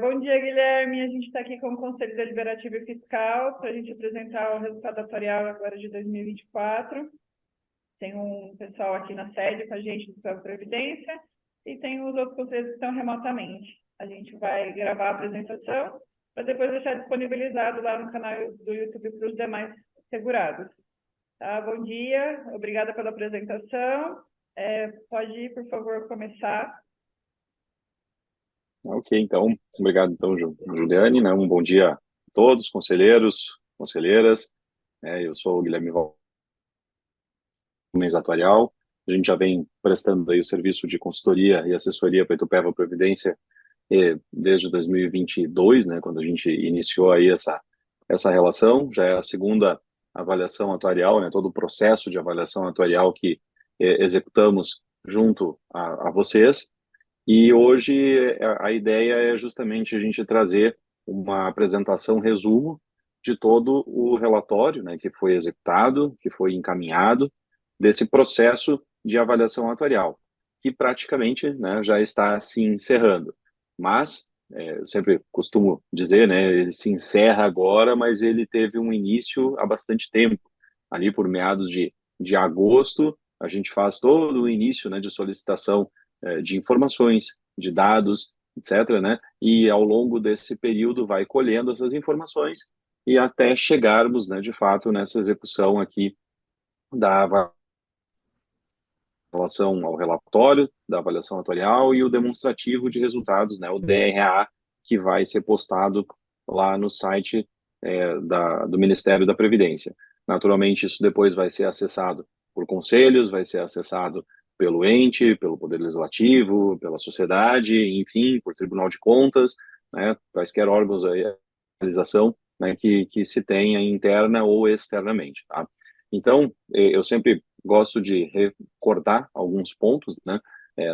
Bom dia, Guilherme. A gente está aqui com o Conselho Deliberativo e Fiscal para a gente apresentar o resultado atuarial agora de 2024. Tem um pessoal aqui na sede com a gente do Banco Previdência e tem os outros conselhos que estão remotamente. A gente vai gravar a apresentação para depois deixar disponibilizado lá no canal do YouTube para os demais segurados. Tá? Bom dia, obrigada pela apresentação. Pode ir, por favor, começar. Ok, então, obrigado, então, Juliane, né? Um bom dia a todos, conselheiros, conselheiras. Eu sou o Guilherme Valmes Atuarial. A gente já vem prestando aí o serviço de consultoria e assessoria para a Itupeva Previdência desde 2022, né? Quando a gente iniciou aí essa relação. Já é a segunda avaliação atuarial, né? Todo o processo de avaliação atuarial que executamos junto a vocês. E hoje a ideia é justamente a gente trazer uma apresentação, resumo de todo o relatório, né, que foi executado, que foi encaminhado, desse processo de avaliação atuarial, que praticamente, né, já está se encerrando. Mas, eu sempre costumo dizer, né, ele se encerra agora, mas ele teve um início há bastante tempo. Ali por meados de agosto, a gente faz todo o início, né, de solicitação de informações, de dados, etc., né? E ao longo desse período vai colhendo essas informações e até chegarmos, né, de fato, nessa execução aqui da avaliação ao relatório, da avaliação atuarial e o demonstrativo de resultados, né, o DRA, que vai ser postado lá no site do Ministério da Previdência. Naturalmente, isso depois vai ser acessado por conselhos, vai ser acessado pelo ente, pelo Poder Legislativo, pela sociedade, enfim, por Tribunal de Contas, né, quaisquer órgãos aí, realização, né, que se tenha interna ou externamente, tá? Então, eu sempre gosto de recordar alguns pontos, né?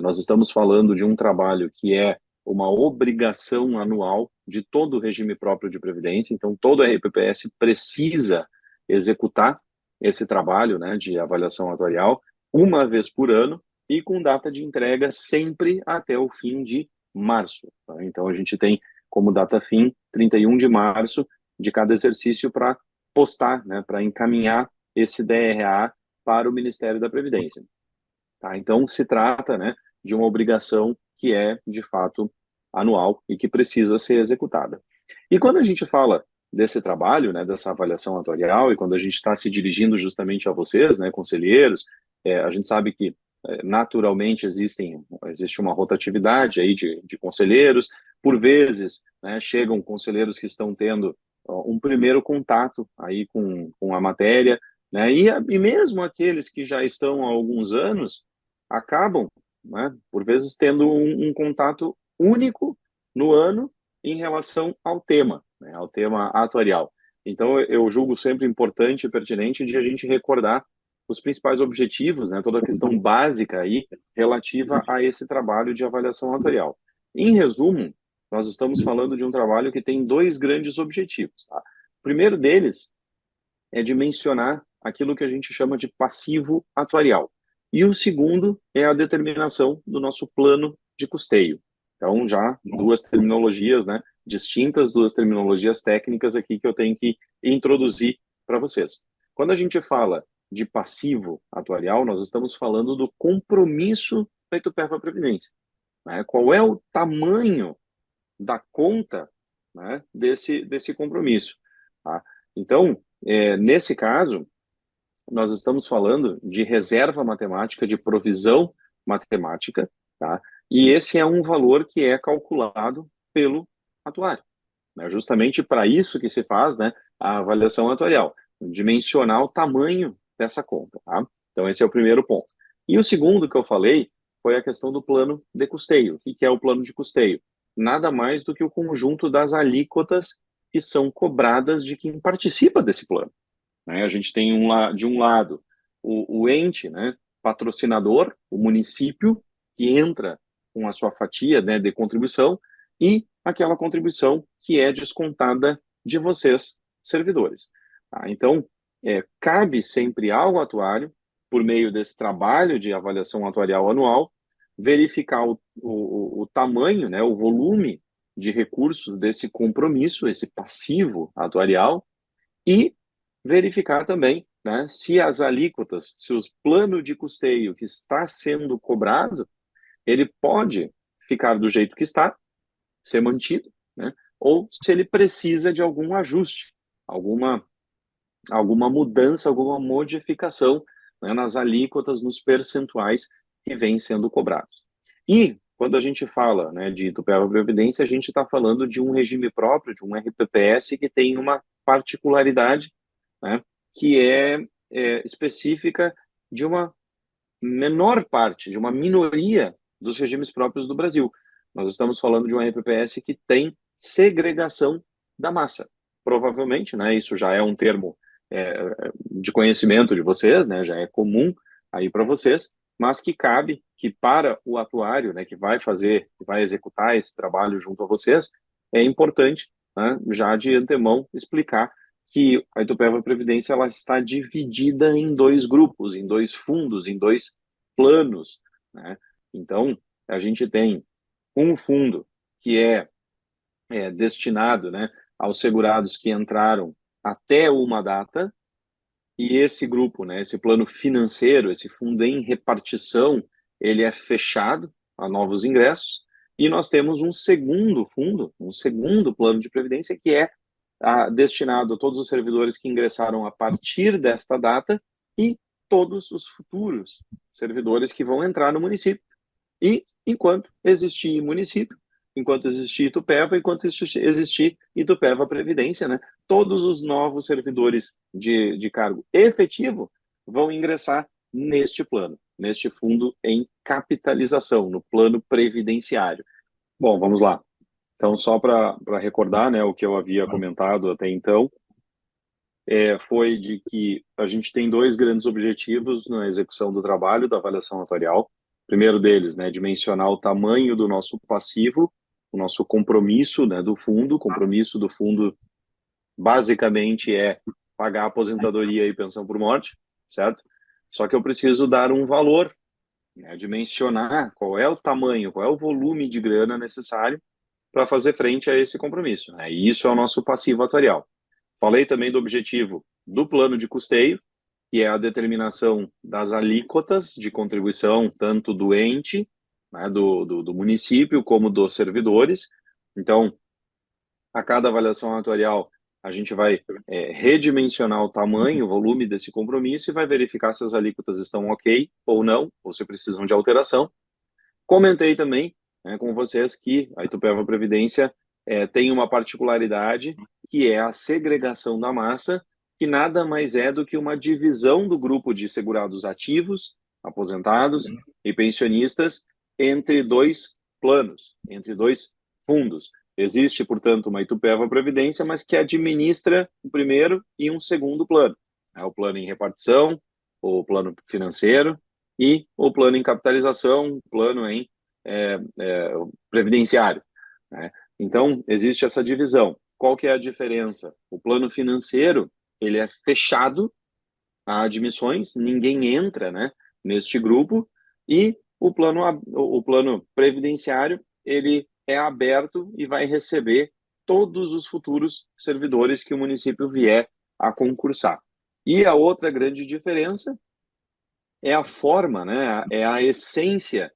Nós estamos falando de um trabalho que é uma obrigação anual de todo o regime próprio de previdência, então todo RPPS precisa executar esse trabalho, né, de avaliação atuarial uma vez por ano e com data de entrega sempre até o fim de março, tá? Então a gente tem como data fim 31 de março de cada exercício para postar, né, para encaminhar esse DRA para o Ministério da Previdência. Tá? Então, se trata, né, de uma obrigação que é, de fato, anual e que precisa ser executada. E quando a gente fala desse trabalho, né, dessa avaliação atuarial, e quando a gente está se dirigindo justamente a vocês, né, conselheiros, a gente sabe que naturalmente existe uma rotatividade aí de conselheiros, por vezes, né, chegam conselheiros que estão tendo um primeiro contato aí com a matéria, né, e mesmo aqueles que já estão há alguns anos acabam, né, por vezes tendo um contato único no ano em relação ao tema, né, ao tema atuarial. Então, eu julgo sempre importante e pertinente de a gente recordar os principais objetivos, né, toda a questão básica aí relativa a esse trabalho de avaliação atuarial. Em resumo, nós estamos falando de um trabalho que tem dois grandes objetivos. Tá? O primeiro deles é de mencionar aquilo que a gente chama de passivo atuarial. E o segundo é a determinação do nosso plano de custeio. Então, já duas terminologias, né, distintas, duas terminologias técnicas aqui que eu tenho que introduzir para vocês. Quando a gente fala de passivo atuarial, nós estamos falando do compromisso da Itupeva Previdência. Né? Qual é o tamanho da conta, né, desse compromisso? Tá? Então, nesse caso, nós estamos falando de reserva matemática, de provisão matemática, tá? E esse é um valor que é calculado pelo atuário. Né? Justamente para isso que se faz, né, a avaliação atuarial, dimensionar o tamanho dessa conta. Tá? Então, esse é o primeiro ponto. E o segundo que eu falei foi a questão do plano de custeio. O que é o plano de custeio? Nada mais do que o conjunto das alíquotas que são cobradas de quem participa desse plano. Né? A gente tem de um lado o ente, né, patrocinador, o município, que entra com a sua fatia, né, de contribuição, e aquela contribuição que é descontada de vocês, servidores. Tá? Então, cabe sempre ao atuário, por meio desse trabalho de avaliação atuarial anual, verificar o tamanho, né, o volume de recursos desse compromisso, esse passivo atuarial, e verificar também, né, se as alíquotas, se o plano de custeio que está sendo cobrado, ele pode ficar do jeito que está, ser mantido, né, ou se ele precisa de algum ajuste, alguma mudança, alguma modificação, né, nas alíquotas, nos percentuais que vêm sendo cobrados. E, quando a gente fala, né, de Itupeva Previdência, a gente está falando de um regime próprio, de um RPPS, que tem uma particularidade, né, que é específica de uma menor parte, de uma minoria dos regimes próprios do Brasil. Nós estamos falando de um RPPS que tem segregação da massa. Provavelmente, né, isso já é um termo de conhecimento de vocês, né, já é comum aí para vocês, mas que cabe que para o atuário, né, que vai executar esse trabalho junto a vocês, é importante, né, já de antemão explicar que a Itupeva Previdência ela está dividida em dois grupos, em dois fundos, em dois planos, né? Então, a gente tem um fundo que é destinado, né, aos segurados que entraram até uma data, e esse grupo, né, esse plano financeiro, esse fundo em repartição, ele é fechado a novos ingressos, e nós temos um segundo fundo, um segundo plano de previdência que é destinado a todos os servidores que ingressaram a partir desta data e todos os futuros servidores que vão entrar no município. E enquanto existir município, enquanto existir Itupeva, enquanto existir Itupeva Previdência, né, todos os novos servidores de cargo efetivo vão ingressar neste plano, neste fundo em capitalização, no plano previdenciário. Bom, vamos lá. Então, só para recordar, né, o que eu havia comentado até então, foi de que a gente tem dois grandes objetivos na execução do trabalho da avaliação atuarial. O primeiro deles, né, dimensionar o tamanho do nosso passivo, o nosso compromisso, né, do fundo. O compromisso do fundo basicamente é pagar aposentadoria e pensão por morte, certo? Só que eu preciso dar um valor, né, dimensionar qual é o tamanho, qual é o volume de grana necessário para fazer frente a esse compromisso, né? E isso é o nosso passivo atuarial. Falei também do objetivo do plano de custeio, que é a determinação das alíquotas de contribuição, tanto do ente, né, do município, como dos servidores. Então, a cada avaliação atuarial, a gente vai redimensionar o tamanho, o volume desse compromisso e vai verificar se as alíquotas estão ok ou não, ou se precisam de alteração. Comentei também, né, com vocês que a Itupeva Previdência tem uma particularidade, que é a segregação da massa, que nada mais é do que uma divisão do grupo de segurados ativos, aposentados e pensionistas entre dois planos, entre dois fundos. Existe, portanto, uma Itupeva Previdência, mas que administra o primeiro e um segundo plano. É o plano em repartição, o plano financeiro e o plano em capitalização, o plano em previdenciário, né? Então, existe essa divisão. Qual que é a diferença? O plano financeiro, ele é fechado a admissões, ninguém entra, né, neste grupo, e o plano previdenciário, ele é aberto e vai receber todos os futuros servidores que o município vier a concursar. E a outra grande diferença é a forma, né, é a essência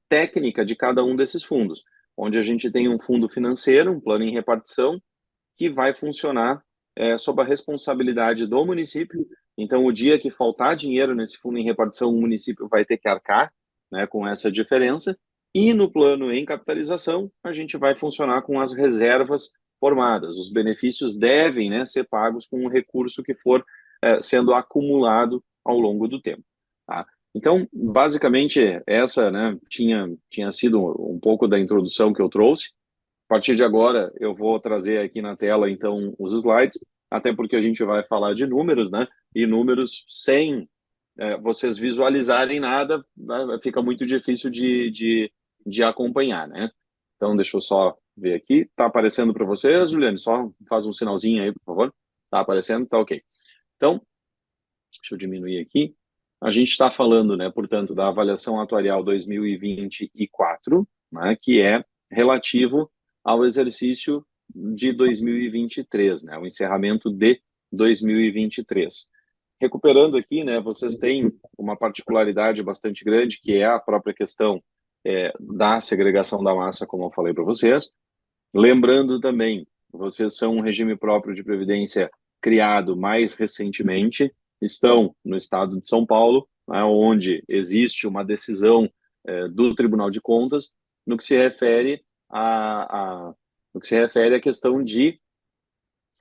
técnica de cada um desses fundos, onde a gente tem um fundo financeiro, um plano em repartição, que vai funcionar sob a responsabilidade do município. Então, o dia que faltar dinheiro nesse fundo em repartição, o município vai ter que arcar, né, com essa diferença. E no plano em capitalização, a gente vai funcionar com as reservas formadas. Os benefícios devem, né, ser pagos com o recurso que for sendo acumulado ao longo do tempo. Tá? Então, basicamente, essa, né, tinha sido um pouco da introdução que eu trouxe. A partir de agora, eu vou trazer aqui na tela, então, os slides, até porque a gente vai falar de números, né? E números sem vocês visualizarem nada, né, fica muito difícil de acompanhar, né? Então, deixa eu só ver aqui. Tá aparecendo para vocês, Juliane? Só faz um sinalzinho aí, por favor. Tá aparecendo? Tá ok. Então, deixa eu diminuir aqui. A gente está falando, né, portanto, da avaliação atuarial 2024, né, que é relativo ao exercício de 2023, né, o encerramento de 2023. Recuperando aqui, né, vocês têm uma particularidade bastante grande, que é a própria questão da segregação da massa, como eu falei para vocês. Lembrando também, vocês são um regime próprio de previdência criado mais recentemente, estão no estado de São Paulo, né, onde existe uma decisão do Tribunal de Contas no que se refere no que se refere à questão de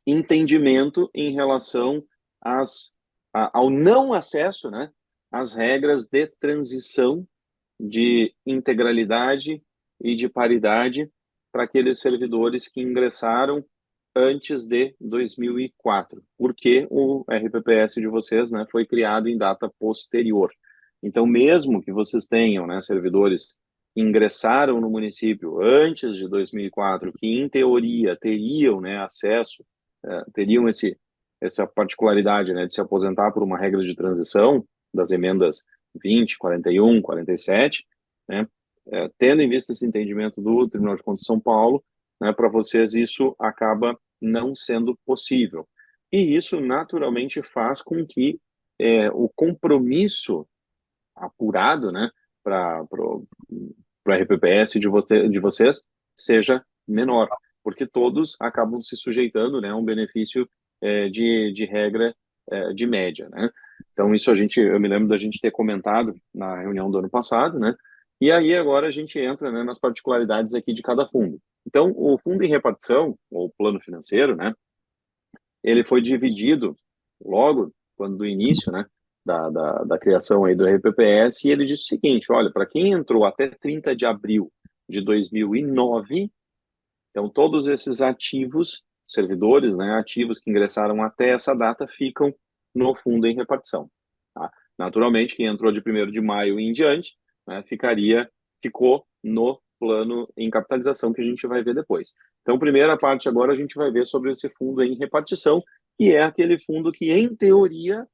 entendimento em relação ao não acesso, né, às regras de transição de integralidade e de paridade para aqueles servidores que ingressaram antes de 2004, porque o RPPS de vocês, né, foi criado em data posterior. Então, mesmo que vocês tenham, né, servidores que ingressaram no município antes de 2004, que em teoria teriam, né, acesso, teriam essa particularidade, né, de se aposentar por uma regra de transição das emendas 20, 41, 47, né, tendo em vista esse entendimento do Tribunal de Contas de São Paulo, né, para vocês isso acaba não sendo possível. E isso naturalmente faz com que o compromisso apurado, né, para o RPPS de vocês seja menor, porque todos acabam se sujeitando, né, a um benefício de regra de média, né? Então isso eu me lembro da gente ter comentado na reunião do ano passado, né? E aí agora a gente entra, né, nas particularidades aqui de cada fundo. Então o fundo em repartição, ou plano financeiro, né, ele foi dividido logo quando do início, né, da criação aí do RPPS, e ele disse o seguinte: olha, para quem entrou até 30 de abril de 2009, então todos esses ativos, servidores, né, ativos que ingressaram até essa data ficam no fundo em repartição. Tá? Naturalmente, quem entrou de 1º de maio em diante, né, ficou no plano em capitalização, que a gente vai ver depois. Então, primeira parte agora a gente vai ver sobre esse fundo em repartição, que é aquele fundo que, em teoria,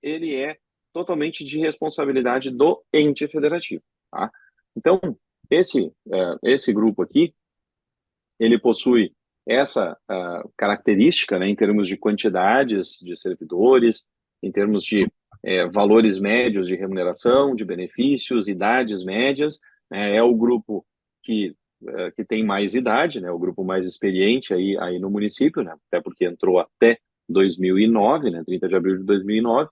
ele é totalmente de responsabilidade do ente federativo. Tá? Então, esse grupo aqui, ele possui essa característica, né, em termos de quantidades de servidores, em termos de valores médios de remuneração, de benefícios, idades médias, né, é o grupo que tem mais idade, né, o grupo mais experiente aí no município, né, até porque entrou até 2009, né, 30 de abril de 2009.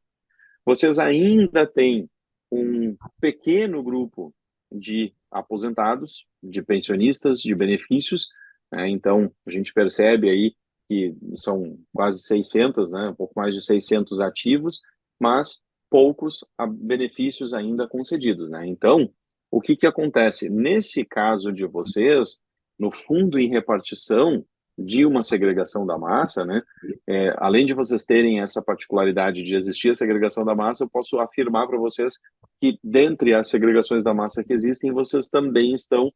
Vocês ainda têm um pequeno grupo de aposentados, de pensionistas, de benefícios, né? Então, a gente percebe aí que são quase 600, né? Um pouco mais de 600 ativos, mas poucos benefícios ainda concedidos, né? Então, o que acontece? Nesse caso de vocês, no fundo em repartição de uma segregação da massa, né? Além de vocês terem essa particularidade de existir a segregação da massa, eu posso afirmar para vocês que, dentre as segregações da massa que existem, vocês também estão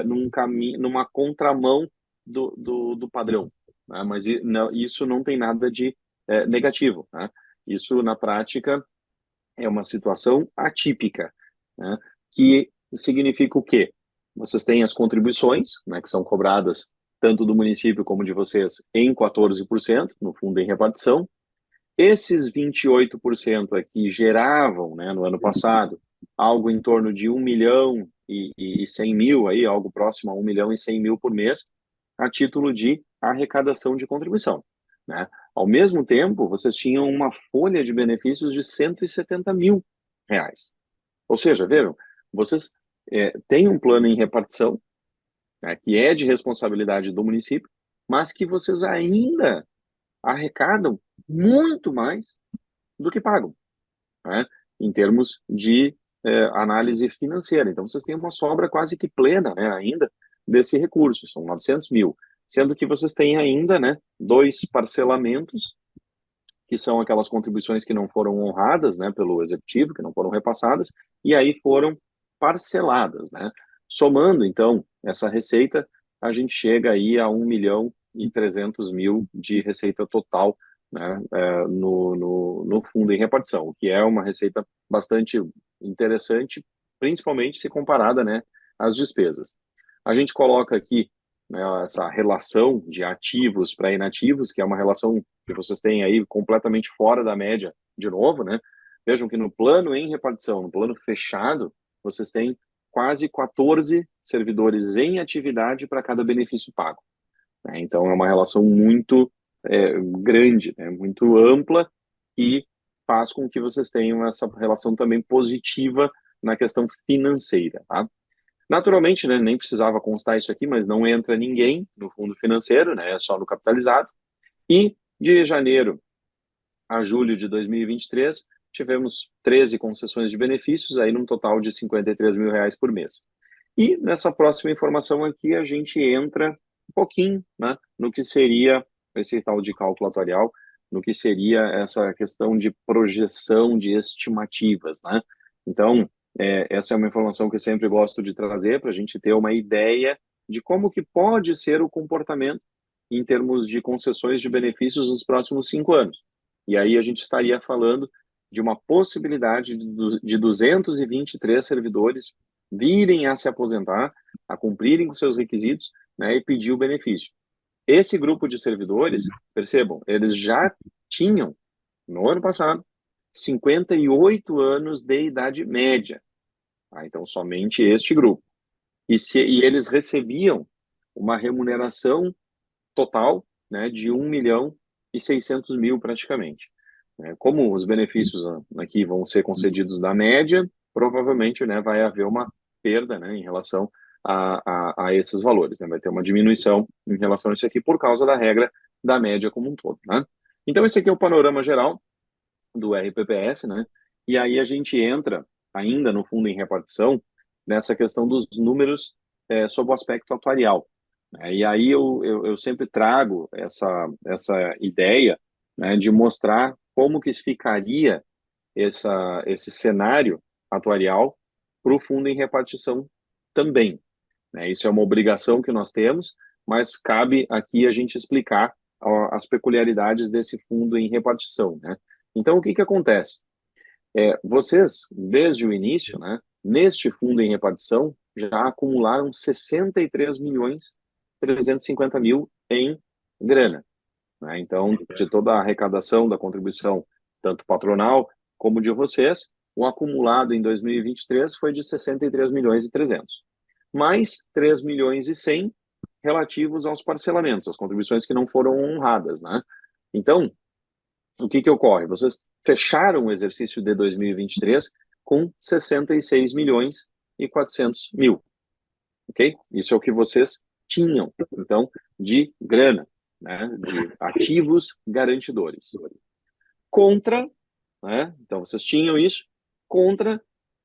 num caminho, numa contramão do padrão, né? Mas isso não tem nada de negativo, né? Isso, na prática, é uma situação atípica, né? Que significa o quê? Vocês têm as contribuições, né, que são cobradas tanto do município como de vocês em 14%, no fundo em repartição. Esses 28% aqui geravam, né, no ano passado, algo em torno de 1.100.000, aí, algo próximo a 1.100.000 por mês, a título de arrecadação de contribuição, né? Ao mesmo tempo, vocês tinham uma folha de benefícios de R$ 170 mil. Ou seja, vejam, vocês têm um plano em repartição, né, que é de responsabilidade do município, mas que vocês ainda arrecadam muito mais do que pagam, né, em termos de análise financeira. Então, vocês têm uma sobra quase que plena, né, ainda desse recurso, são 900 mil, sendo que vocês têm ainda, né, 2 parcelamentos, que são aquelas contribuições que não foram honradas, né, pelo executivo, que não foram repassadas, e aí foram parceladas, né? Somando, então, essa receita, a gente chega aí a 1.300.000 de receita total, né, no fundo em repartição, o que é uma receita bastante interessante, principalmente se comparada, né, às despesas. A gente coloca aqui né, essa relação de ativos para inativos, que é uma relação que vocês têm aí completamente fora da média, de novo, né? Vejam que no plano em repartição, no plano fechado, vocês têm quase 14 servidores em atividade para cada benefício pago, né? Então, é uma relação muito grande, né? Muito ampla, e faz com que vocês tenham essa relação também positiva na questão financeira, tá? Naturalmente, né, nem precisava constar isso aqui, mas não entra ninguém no fundo financeiro, né, é só no capitalizado. E de janeiro a julho de 2023, tivemos 13 concessões de benefícios, aí num total de R$ 53.000 por mês. E nessa próxima informação aqui, a gente entra um pouquinho, né, no que seria esse tal de cálculo atuarial, no que seria essa questão de projeção de estimativas, né? Então, essa é uma informação que eu sempre gosto de trazer para a gente ter uma ideia de como que pode ser o comportamento em termos de concessões de benefícios nos próximos 5 anos. E aí a gente estaria falando de uma possibilidade de 223 servidores virem a se aposentar, a cumprirem com seus requisitos, né, e pedir o benefício. Esse grupo de servidores, percebam, eles já tinham, no ano passado, 58 anos de idade média. Tá? Então, somente este grupo. E eles recebiam uma remuneração total, né, de 1.600.000 praticamente. Como os benefícios aqui vão ser concedidos da média, provavelmente, né, vai haver uma perda, né, em relação a esses valores, né, vai ter uma diminuição em relação a isso aqui por causa da regra da média como um todo, né? Então esse aqui é o panorama geral do RPPS, né? E aí a gente entra ainda no fundo em repartição nessa questão dos números sob o aspecto atuarial, né? E aí eu sempre trago essa ideia, né, de mostrar como que ficaria esse cenário atuarial para o fundo em repartição também, né? Isso é uma obrigação que nós temos, mas cabe aqui a gente explicar as peculiaridades desse fundo em repartição, né? Então, o que que acontece? Vocês, desde o início, né, neste fundo em repartição, já acumularam 63.350.000 em grana, né? Então, de toda a arrecadação da contribuição, tanto patronal como de vocês, o acumulado em 2023 foi de 63.300.000, mais 3.100.000 relativos aos parcelamentos, as contribuições que não foram honradas, né? Então, o que que ocorre? Vocês fecharam o exercício de 2023 com 66.400.000, ok? Isso é o que vocês tinham, então, de grana, né, de ativos garantidores. Contra, né, então vocês tinham isso, contra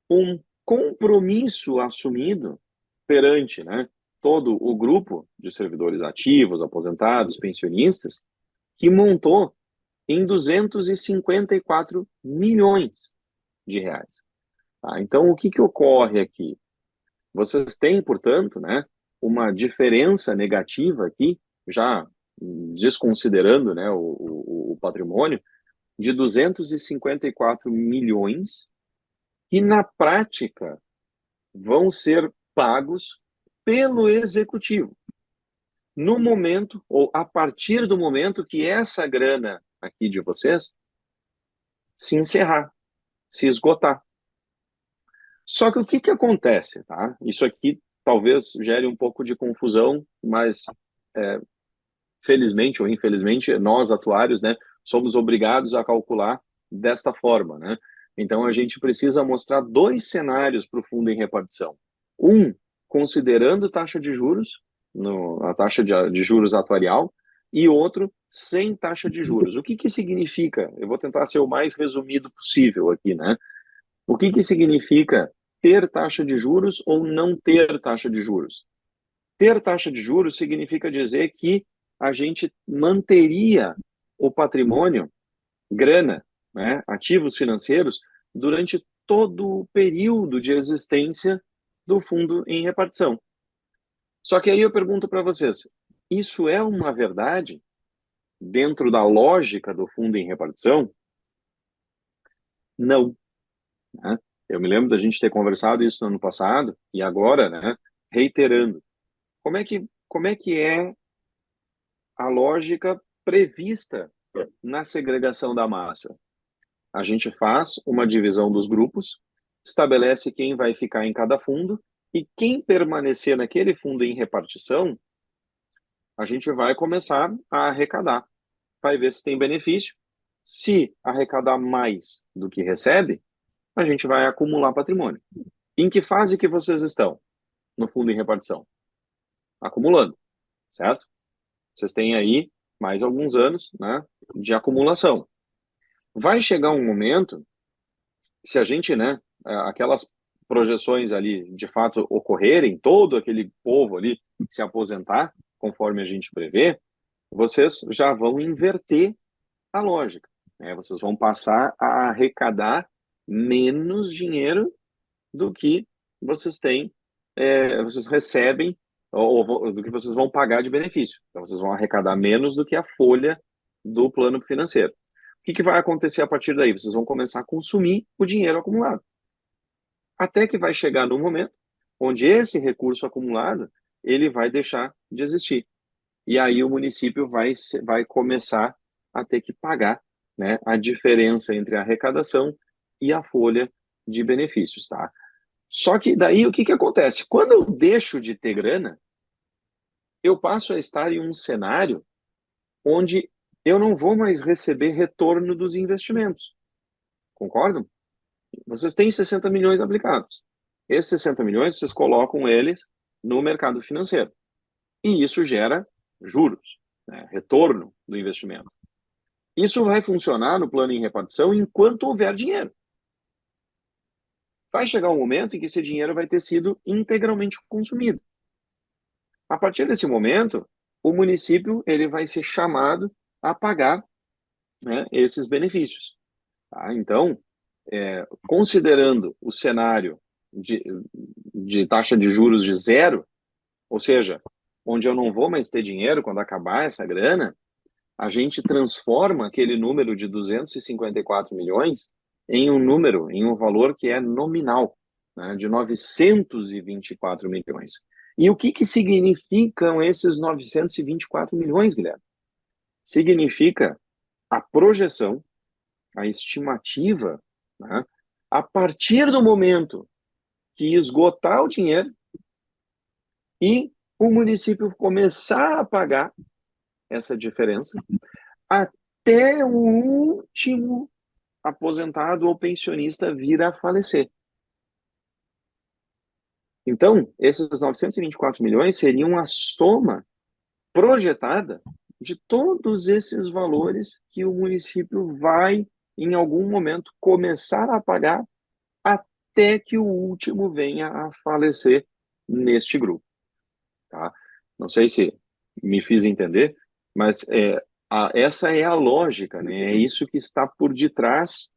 um compromisso assumido perante, né, todo o grupo de servidores ativos, aposentados, pensionistas, que montou em 254 milhões de reais. Tá? Então, o que que ocorre aqui? Vocês têm, portanto, né, uma diferença negativa aqui, já desconsiderando, né, o patrimônio, de 254 milhões, que na prática vão ser pagos pelo executivo. No momento, ou a partir do momento que essa grana aqui de vocês se encerrar, se esgotar. Só que o que que acontece, tá? Isso aqui talvez gere um pouco de confusão, mas felizmente ou infelizmente, nós atuários, né, somos obrigados a calcular desta forma, né? Então a gente precisa mostrar dois cenários para o fundo em repartição. Um, considerando taxa de juros, a taxa de juros atuarial, e outro, sem taxa de juros. O que que significa? Eu vou tentar ser o mais resumido possível aqui, né? O que que significa ter taxa de juros ou não ter taxa de juros? Ter taxa de juros significa dizer que a gente manteria o patrimônio, grana, né, ativos financeiros, durante todo o período de existência do fundo em repartição. Só que aí eu pergunto para vocês, isso é uma verdade dentro da lógica do fundo em repartição? Não, né? Eu me lembro da gente ter conversado isso no ano passado e agora, né, reiterando. Como como é que é a lógica prevista na segregação da massa? A gente faz uma divisão dos grupos, estabelece quem vai ficar em cada fundo e quem permanecer naquele fundo em repartição, a gente vai começar a arrecadar. Vai ver se tem benefício. Se arrecadar mais do que recebe, a gente vai acumular patrimônio. Em que fase que vocês estão no fundo em repartição? Acumulando, certo? Vocês têm aí mais alguns anos, né, de acumulação. Vai chegar um momento, se a gente, né, aquelas projeções ali de fato ocorrerem, todo aquele povo ali se aposentar, conforme a gente prevê, vocês já vão inverter a lógica, né? Vocês vão passar a arrecadar menos dinheiro do que vocês têm, vocês recebem, ou do que vocês vão pagar de benefício. Então, vocês vão arrecadar menos do que a folha do plano financeiro. O que vai acontecer a partir daí? Vocês vão começar a consumir o dinheiro acumulado. Até que vai chegar no momento onde esse recurso acumulado ele vai deixar de existir. E aí o município vai começar a ter que pagar, né, a diferença entre a arrecadação e a folha de benefícios, tá? Só que daí o que acontece? Quando eu deixo de ter grana, eu passo a estar em um cenário onde eu não vou mais receber retorno dos investimentos. Concordam? Vocês têm 60 milhões aplicados. Esses 60 milhões, vocês colocam eles no mercado financeiro. E isso gera juros, né, retorno do investimento. Isso vai funcionar no plano em repartição enquanto houver dinheiro. Vai chegar um momento em que esse dinheiro vai ter sido integralmente consumido. A partir desse momento, o município ele vai ser chamado a pagar, né, esses benefícios. Tá? Então, considerando o cenário de taxa de juros de zero, ou seja, onde eu não vou mais ter dinheiro quando acabar essa grana, a gente transforma aquele número de 254 milhões em um valor que é nominal, né, de 924 milhões. E o que significam esses 924 milhões, Guilherme? Significa a projeção, a estimativa, né, a partir do momento que esgotar o dinheiro e o município começar a pagar essa diferença até o último aposentado ou pensionista vir a falecer. Então, esses 924 milhões seriam a soma projetada de todos esses valores que o município vai, em algum momento, começar a pagar até que o último venha a falecer neste grupo. Tá? Não sei se me fiz entender, mas essa é a lógica, né? É isso que está por detrás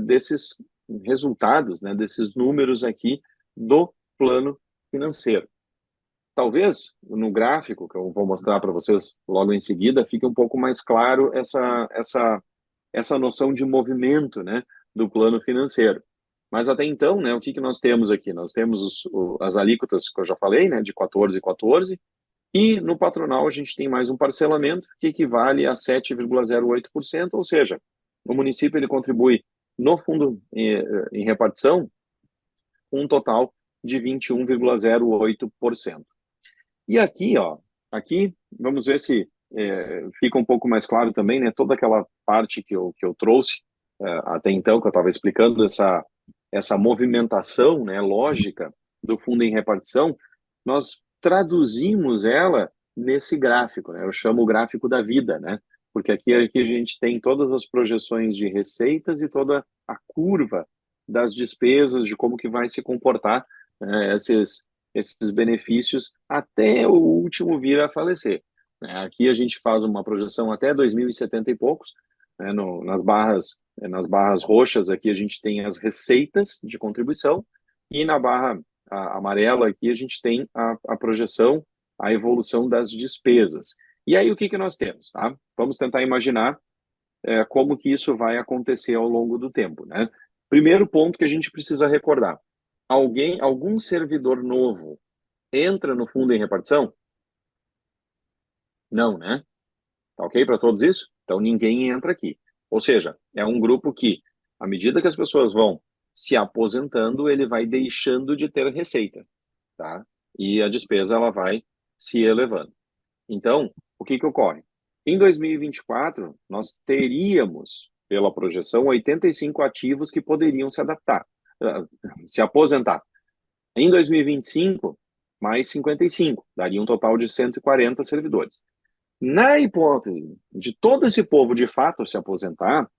desses resultados, né? Desses números aqui do plano financeiro. Talvez no gráfico que eu vou mostrar para vocês logo em seguida fique um pouco mais claro essa noção de movimento, né, do plano financeiro. Mas até então, né, o que nós temos aqui? Nós temos as alíquotas que eu já falei, né, de 14 e 14, e no patronal a gente tem mais um parcelamento que equivale a 7,08%, ou seja, o município ele contribui no fundo em repartição um total de 21,08%. E aqui, ó, aqui vamos ver se fica um pouco mais claro também, né, toda aquela parte que eu trouxe até então, que eu estava explicando essa movimentação, né, lógica do fundo em repartição, nós traduzimos ela nesse gráfico, né, eu chamo o gráfico da vida, né, porque aqui a gente tem todas as projeções de receitas e toda a curva das despesas, de como que vai se comportar esses benefícios até o último vir a falecer. Aqui a gente faz uma projeção até 2070 e poucos, né, nas barras roxas aqui a gente tem as receitas de contribuição e na barra amarela aqui a gente tem a projeção, a evolução das despesas. E aí o que nós temos? Tá? Vamos tentar imaginar como que isso vai acontecer ao longo do tempo, né? Primeiro ponto que a gente precisa recordar: algum servidor novo entra no fundo em repartição? Não, né? Tá ok para todos isso? Então ninguém entra aqui. Ou seja, é um grupo que, à medida que as pessoas vão se aposentando, ele vai deixando de ter receita, tá? E a despesa ela vai se elevando. Então, o que que ocorre? Em 2024, nós teríamos, pela projeção, 85 ativos que poderiam se adaptar, se aposentar. Em 2025, mais 55, daria um total de 140 servidores. Na hipótese de todo esse povo de fato se aposentar,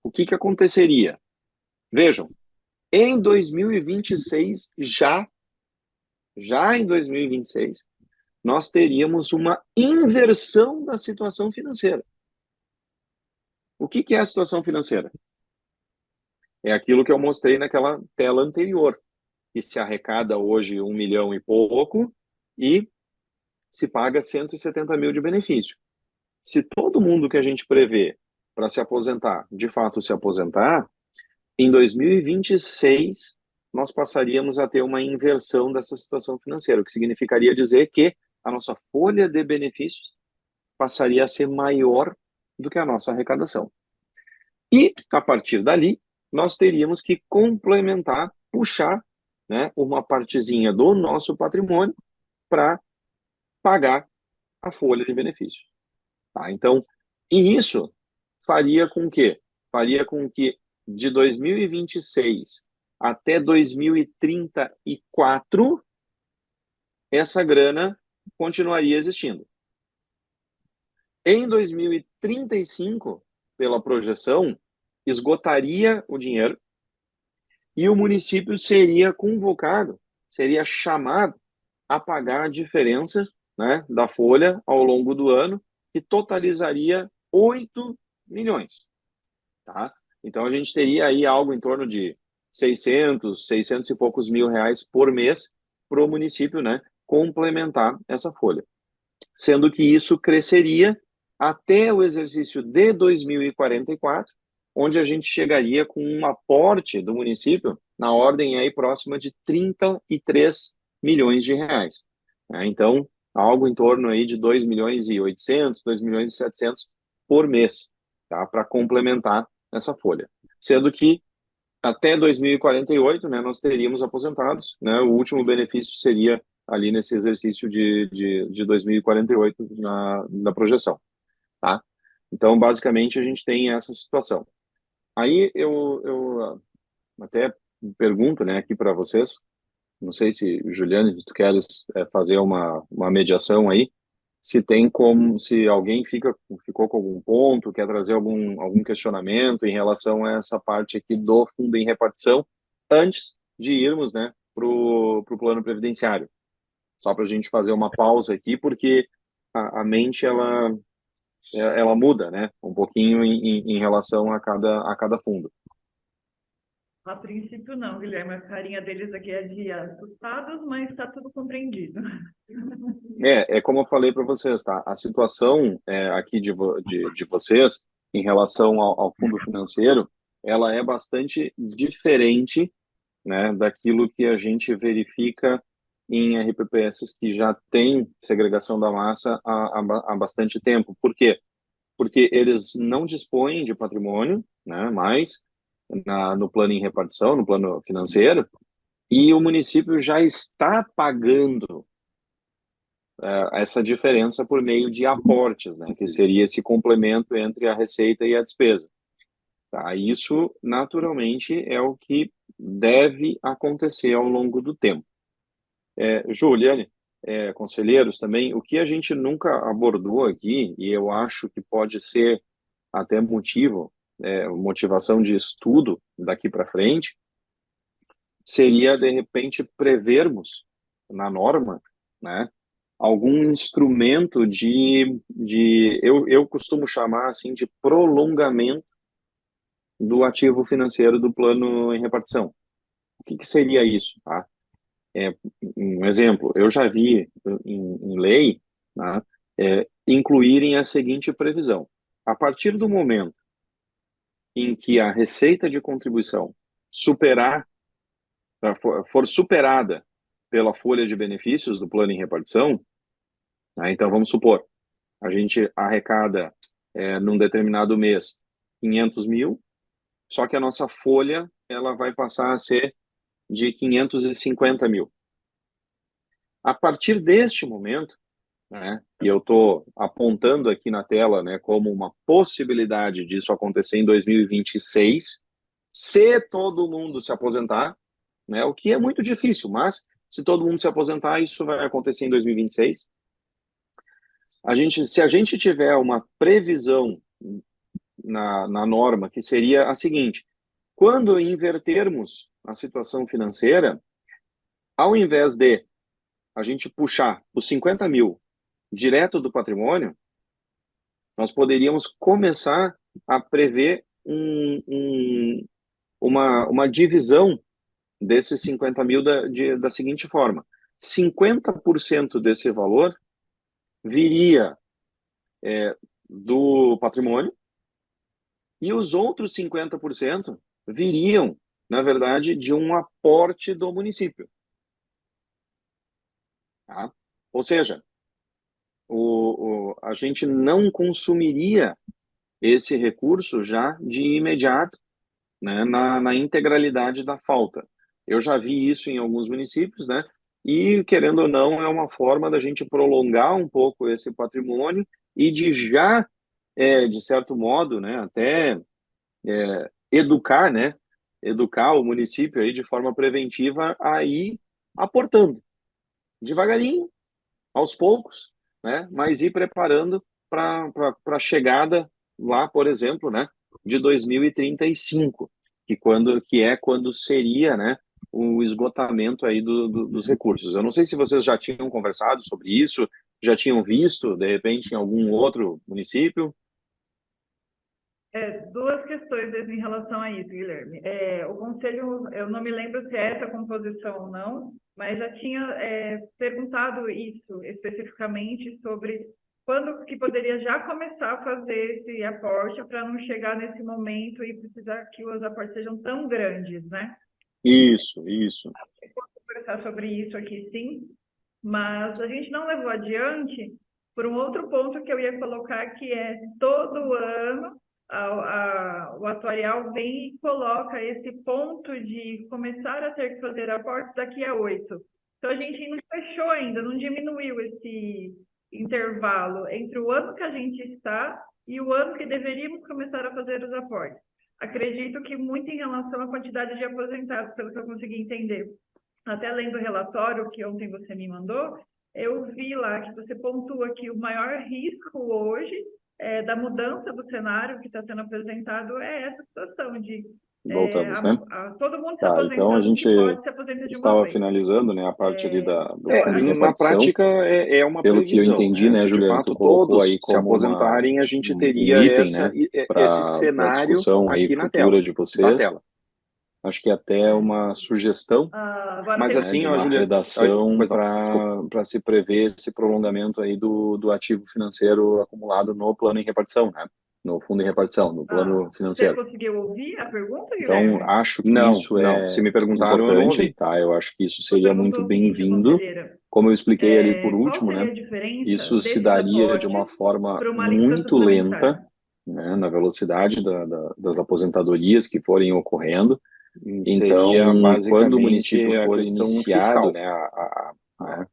o que que aconteceria? Vejam, em 2026, já em 2026, nós teríamos uma inversão da situação financeira. O que que é a situação financeira? É aquilo que eu mostrei naquela tela anterior, que se arrecada hoje 1 milhão e pouco e se paga 170 mil de benefício. Se todo mundo que a gente prevê para se aposentar, de fato se aposentar, em 2026 nós passaríamos a ter uma inversão dessa situação financeira, o que significaria dizer que a nossa folha de benefícios passaria a ser maior do que a nossa arrecadação. E, a partir dali, nós teríamos que complementar, puxar, né, uma partezinha do nosso patrimônio para pagar a folha de benefícios. Tá? Então, e isso faria com que, de 2026 até 2034, essa grana continuaria existindo. Em 2035, pela projeção, esgotaria o dinheiro e o município seria convocado, seria chamado a pagar a diferença, né, da folha ao longo do ano, que totalizaria 8 milhões. Tá? Então a gente teria aí algo em torno de 600 e poucos mil reais por mês para o município, né, complementar essa folha. Sendo que isso cresceria até o exercício de 2044, onde a gente chegaria com um aporte do município na ordem aí próxima de 33 milhões de reais. Então, algo em torno aí de 2 milhões e 800, 2 milhões e 700 por mês, tá? Para complementar essa folha. Sendo que até 2048, né, nós teríamos aposentados, né, o último benefício seria ali nesse exercício de 2048 na projeção, tá? Então, basicamente, a gente tem essa situação. Aí eu até pergunto, né, aqui para vocês, não sei se, Juliane, tu queres fazer uma mediação aí, se tem como, se alguém ficou com algum ponto, quer trazer algum questionamento em relação a essa parte aqui do fundo em repartição, antes de irmos, né, pro plano previdenciário. Só para a gente fazer uma pausa aqui, porque a mente, ela muda, né, um pouquinho em relação a cada fundo. A princípio não, Guilherme, a carinha deles aqui é de assustados, mas está tudo compreendido. É como eu falei para vocês, tá? A situação aqui de vocês em relação ao fundo financeiro, ela é bastante diferente, né, daquilo que a gente verifica em RPPS que já tem segregação da massa há bastante tempo. Por quê? Porque eles não dispõem de patrimônio, né, mais no plano em repartição, no plano financeiro, e o município já está pagando essa diferença por meio de aportes, né, que seria esse complemento entre a receita e a despesa. Tá? Isso, naturalmente, é o que deve acontecer ao longo do tempo. Juliane, conselheiros também, o que a gente nunca abordou aqui, e eu acho que pode ser até motivação de estudo daqui para frente, seria, de repente, prevermos na norma, né, algum instrumento eu costumo chamar assim de prolongamento do ativo financeiro do plano em repartição. O que seria isso, tá? Um exemplo, eu já vi em lei, tá, incluírem a seguinte previsão: a partir do momento em que a receita de contribuição for superada pela folha de benefícios do plano em repartição, então vamos supor, a gente arrecada num determinado mês 500 mil, só que a nossa folha ela vai passar a ser de 550 mil. A partir deste momento, né, e eu estou apontando aqui na tela, né, como uma possibilidade disso acontecer em 2026, se todo mundo se aposentar, né, o que é muito difícil, mas se todo mundo se aposentar, isso vai acontecer em 2026. Se a gente tiver uma previsão na norma, que seria a seguinte: quando invertermos a situação financeira, ao invés de a gente puxar os 50 mil direto do patrimônio, nós poderíamos começar a prever uma divisão desses 50 mil da seguinte forma: 50% desse valor viria do patrimônio e os outros 50% viriam, na verdade, de um aporte do município. Tá? Ou seja, a gente não consumiria esse recurso já de imediato, né, na integralidade da falta. Eu já vi isso em alguns municípios, né? E, querendo ou não, é uma forma da gente prolongar um pouco esse patrimônio e de já, de certo modo, né, até educar, né? Educar o município aí de forma preventiva a ir aportando devagarinho, aos poucos, né? Mas ir preparando para a chegada lá, por exemplo, né? De 2035, que é quando seria, né? O esgotamento aí dos recursos. Eu não sei se vocês já tinham conversado sobre isso, já tinham visto, de repente, em algum outro município. Duas questões em relação a isso, Guilherme. O Conselho, eu não me lembro se é essa a composição ou não, mas já tinha perguntado isso especificamente sobre quando que poderia já começar a fazer esse aporte para não chegar nesse momento e precisar que os aportes sejam tão grandes, né? Isso. Eu posso conversar sobre isso aqui, sim, mas a gente não levou adiante por um outro ponto que eu ia colocar, que é todo ano o atuarial vem e coloca esse ponto de começar a ter que fazer aportes daqui a 8. Então, a gente não fechou ainda, não diminuiu esse intervalo entre o ano que a gente está e o ano que deveríamos começar a fazer os aportes. Acredito que muito em relação à quantidade de aposentados, pelo que eu consegui entender. Até lendo o relatório que ontem você me mandou, eu vi lá que você pontua que o maior risco hoje da mudança do cenário que está sendo apresentado é essa situação de Voltamos, né? todo mundo se Tá, aposentando, então a gente que pode se aposentar de uma estava vez. finalizando, né, a parte ali do fundo de na repartição. prática é uma Pelo que eu previsão, entendi, né? né, Se de Juliano, fato tu colocou aí todos se como aposentarem, a gente um teria item, né, esse para cenário discussão aí aqui na futura tela. de Da vocês. tela. Acho que até uma sugestão, Agora Mas tem assim, de ó, uma Juliano, redação pois não, desculpa. para se prever esse prolongamento aí do ativo financeiro acumulado no plano em repartição, né? No fundo em repartição, no plano você financeiro. conseguiu ouvir a pergunta, Então, Guilherme? acho que Não, isso se é me perguntaram, eu não importante, ouvi. tá? Eu acho que isso Sua seria pergunta é muito o seguinte, bem-vindo. conselheira. Como eu expliquei ali por Qual último, seria né? a diferença Isso se desses daria de uma aportes forma para uma alíquota muito suplementar? lenta, né, na velocidade das aposentadorias que forem ocorrendo. Então, Seria quando o basicamente município a for questão iniciado, fiscal. né, né,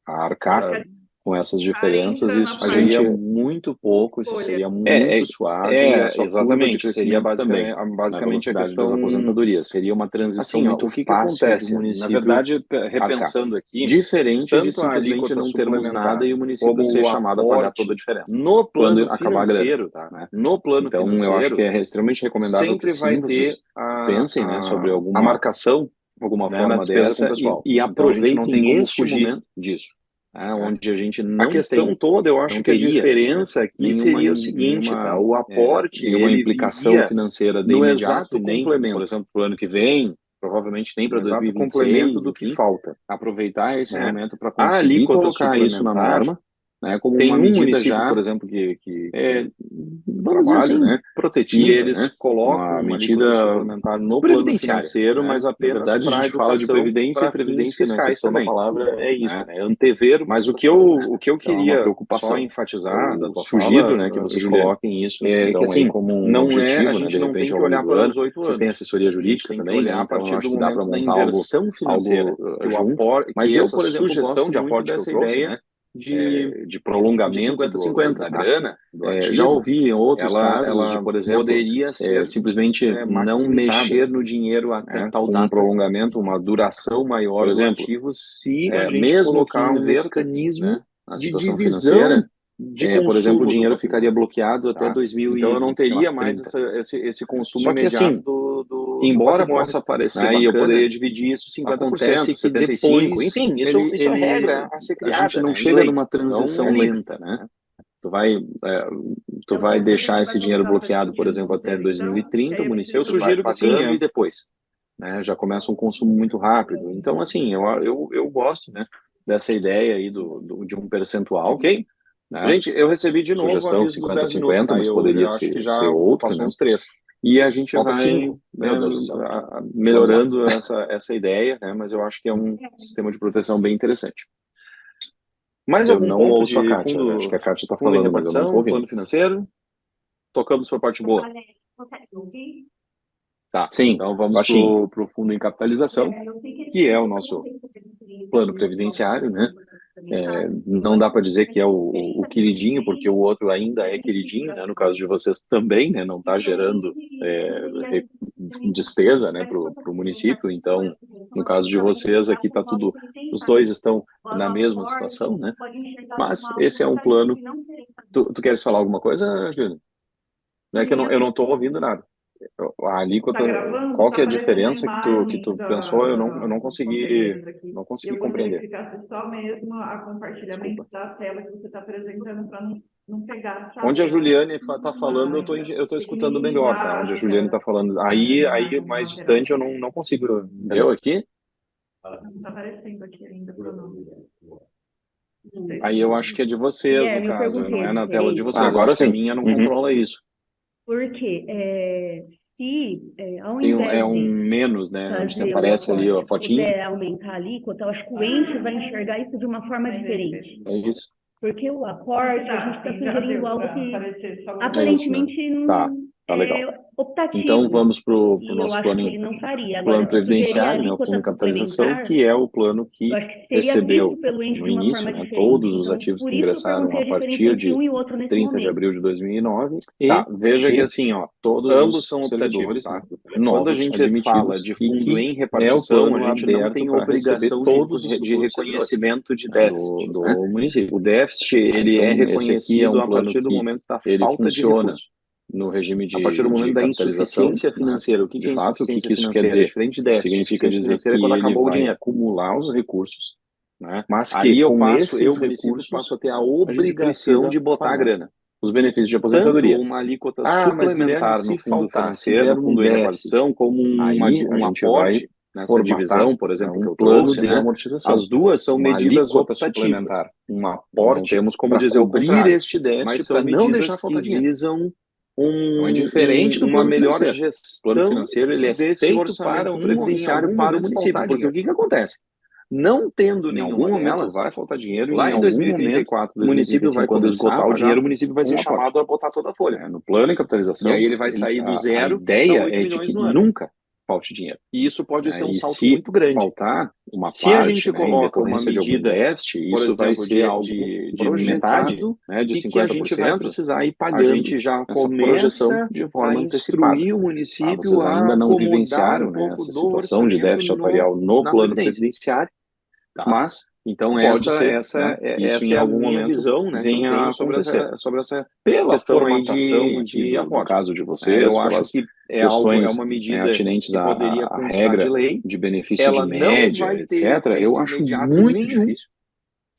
a arcar Ficaria com essas diferenças, entra na isso A parte seria gente muito pouco, isso folha. seria muito suave, e a sua curva de exatamente, seria crescimento também, na basicamente a velocidade das questão. aposentadorias. Seria uma transição Assim, ó, muito o que fácil de o acontece? Na município verdade, arcar. repensando aqui, Diferente de tanto a simplesmente alíquota não termos nada suplementar e o município como ser o chamado a pagar toda a aporte diferença, no quando plano acabar a grana, financeiro, né? no plano Então, eu acho que financeiro, é extremamente recomendável que sempre vai sim, ter vocês pensem, né, sobre a marcação, alguma né, na forma despesa com o dessa pessoal. e Então, a gente não tem aproveitem como este fugir, momento disso, né, né? onde a gente A questão toda, eu acho não que a teria diferença aqui seria o seguinte, tá? O aporte, nenhuma ele implicação viria financeira de no imediato exato e nem, por complemento, exemplo, para o ano que vem, provavelmente nem no para exato complemento 2026, do que enfim, falta, aproveitar esse né? momento para A conseguir alíquota colocar isso na suplementar, norma né, como Tem uma um medida município, já, por exemplo, que vamos dizer trabalho, assim, né, protetiva, e eles né, colocam uma uma medida medida suplementar no plano previdenciária, financeiro, né? mas Na apenas verdade, a para a gente fala de educação, previdência e para fins previdência, na fiscais acepção da também, palavra, é isso, né? né? É antever uma Mas situação, né? o que eu Então, é uma queria só preocupação. enfatizar da Eu tua sugiro, fala, né, que vocês Juliano, coloquem isso, é que então, aí assim, como um não objetivo, a né, gente de não tem repente, que ao longo olhar do para ano. os 8 Vocês têm anos. assessoria A gente jurídica tem que também, né? olhar a Então, eu partir acho do que dá para momento da montar inversão financeira, que o junto. aporte, Mas que eu, essa por exemplo, sugestão gosto de muito aporte que eu dessa trouxe, ideia né, de de prolongamento 50-50, da tá? grana, do Já ativo, ouvi em outros casos de, ela por exemplo, poderia ser simplesmente não maximizada, mexer no dinheiro até né, tal com um data, prolongamento, uma duração maior por do exemplo, ativo, se a gente mesmo que colocar um inverta, mecanismo, né, a de situação divisão financeira, de por exemplo, o consumo do dinheiro patrimônio, ficaria bloqueado até tá? Então eu não teria mais 2030. esse consumo Só que imediato assim, do embora patrimônio, possa parecer né? E eu poderia bacana, dividir isso 50%, acontece que 75%, depois enfim, isso é regra a ser a gente criada, não né, em chega lei. numa Então transição é livre, lenta, né? né? Tu vai, tu vai deixar esse dinheiro bloqueado, por exemplo, até então, 2030, o Eu município vai sugiro que sim, pagando e depois, né, já começa um consumo muito rápido. Então, assim, eu gosto, né, dessa ideia aí de um percentual, ok. né? Gente, eu recebi de novo o Sugestão aviso dos 10 minutos, 50-50, tá? mas Eu poderia acho que ser já outro, passou né? uns 3. E a gente Falta vai, 5. né, Meu Deus do céu. melhorando essa ideia, né? Mas eu acho que é um sistema de proteção bem interessante. Mais Eu algum não ponto ouço a de Kátia, acho que a Kátia está fundo em falando, mas eu não estou repartição, ouvindo. plano financeiro? Tocamos para a parte boa. Tá, Sim, então vamos baixinho. para o fundo em capitalização, que é o nosso plano previdenciário, né? Não dá para dizer que é o queridinho, porque o outro ainda é queridinho, né? No caso de vocês também, né? Não está gerando despesa, né? Para o município. Então, no caso de vocês aqui está tudo, os dois estão na mesma situação, né? Mas esse é um plano. Tu queres falar alguma coisa, Júlio? Não é que eu não estou ouvindo nada. A alíquota, Tá gravando? qual Tá que é a aparecendo a diferença que tu imagem pensou? Eu não dos consegui, containers aqui. não consegui Eu vou compreender. verificar se só mesmo a compartilhamento Desculpa. da tela que você está apresentando para não pegar a Onde a chave. Juliane está falando, eu tô escutando melhor, tá? Onde a Juliane está falando. Aí mais distante eu não consigo. Eu aqui? Não está aparecendo aqui ainda para nós. Aí eu acho que é de vocês, Guilherme, no eu caso, perguntei não é a na tela de diferença. vocês. Agora Eu acho que a sim. minha não Uhum. controla isso. Porque se, ao Tem invés um de menos, né? Onde fazer o aparece ali ó, a aporte, fotinha. puder aumentar a alíquota, eu acho que o ente vai enxergar isso de uma forma diferente. É isso. Porque o aporte, a gente está sugerindo algo que aparentemente Tá não legal. é optativo. Então vamos para o E eu nosso acho que ele não faria. Agora, plano se sugerir a previdenciário, né? O alíquota fundo de capitalização, suplementar, que é o plano eu que acho que seria recebeu visto pelo ente no de uma início, forma né, diferente. todos os Então, ativos por que isso eu ingressaram perguntei a a diferença partir entre de um e outro nesse 30 de momento. abril de 2009. Tá, Veja que assim, ó, todos ambos os são servidores, optativos, tá? né, Quando a novos gente admitidos fala de e fundo que em o repartição, plano a gente não aberto tem para receber obrigação todos os de futuros reconhecimento de servidores, déficit, do né? município. O déficit, ele Então, é esse aqui é reconhecido um a plano partir do que momento da ele falta de funciona recursos. no regime A partir do de momento da capitalização, insuficiência né? financeira. O que De é fato, o que insuficiência isso quer financeira? É dizer? diferente de déficit. Significa Insuficiência dizer financeira é que quando ele acabou o vai dinheiro, acumular os recursos, né? mas Aí que eu com passo, esses município, recursos passo a ter a a gente obrigação precisa de botar a pagar grana. os benefícios de Tanto aposentadoria. uma alíquota Mas Guilherme, suplementar se no fundo faltar, se financeiro, der no um fundo em déficit, repartição, como aí a um gente vai aporte nessa formatar, divisão, por né, exemplo, que um eu plano trouxe, de né? amortização. As duas são Uma medidas alíquota optativas. suplementar, Um não aporte temos como para dizer o cobrir contrário, este déficit mas são para não medidas deixar que faltar dinheiro. visam Não é diferente do uma plano melhor financeiro. O gestão plano financeiro ele é desse feito orçamento para previdenciário em para algum o momento município, faltar porque dinheiro. o que acontece? Não tendo Em algum nenhuma momento delas, vai faltar dinheiro, lá em em algum momento 2034, o município 2035, vai quando começar esgotar a o dinheiro, pagar o município vai ser um aporte. chamado a botar toda a folha. No plano em E capitalização, aí ele vai sair do a zero para ideia 8 é de milhões que no ano. nunca falte dinheiro. E isso pode Né? ser um E salto se muito grande. faltar uma Se a parte, gente né, em coloca uma decorrência de algum medida, déficit, por isso vai exemplo, ser algo de projetado, metade, né, de e que a gente vai 50%, precisar ir a pagando, gente já essa projeção projeção de a forma antecipada. instruir o Ah, município vocês a ainda não acomodar vivenciaram, um né, pouco essa do situação de orçamento déficit atuarial no na plano Previdência. previdenciário, tá? Mas Então pode ser, isso essa em é a algum minha momento visão, né, que eu venha a tenho acontecer. sobre essa Pela questão aí formatação aqui de do aporte. caso de vocês, Eu acho pelas que é questões uma medida atinentes que poderia à constar de regra lei. de benefício de Ela não média, vai ter etc., eu efeito acho imediato muito nenhum, difícil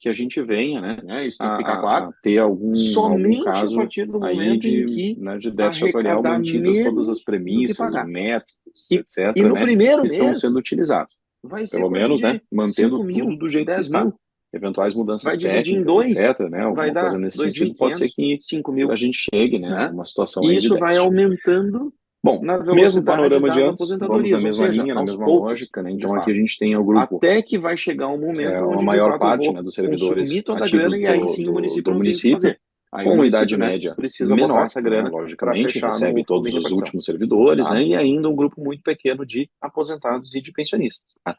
que a gente venha, né, isso tem que ficar claro, a ter algum somente a caso partir do aí momento em que de déficit atuarial arrecadar mantidas todas as menos do que premissas, pagar. métodos, E, etc., e no né, primeiro que estão mês sendo utilizados. vai ser Pelo coisa menos, né, de mantendo 5 tudo mil, do jeito que 10 está. mil. eventuais mudanças vai dividir em técnicas, dois, etc., né? vai Alguma dar coisa nesse sentido, pode ser 2.500, que 5.000, a gente chegue, né, né? numa situação E aí de isso vai déficit. aumentando Bom, na mesmo velocidade panorama das de antes, vamos na aposentadorias, ou mesma seja, linha, na aos mesma poucos, lógica, né? de Então aqui fato. a gente tem o grupo, Até que vai chegar um momento uma onde, de maior fato, eu parte, vou né, dos servidores consumir toda a ativos grana e aí sim o município do não tem o que município, fazer. Aí o com município, idade né, média precisa botar menor, essa né, grana para logicamente, fechar recebe no fundo todos de os repartição. últimos servidores, Tá? né, e ainda um grupo muito pequeno de aposentados e de pensionistas. Tá?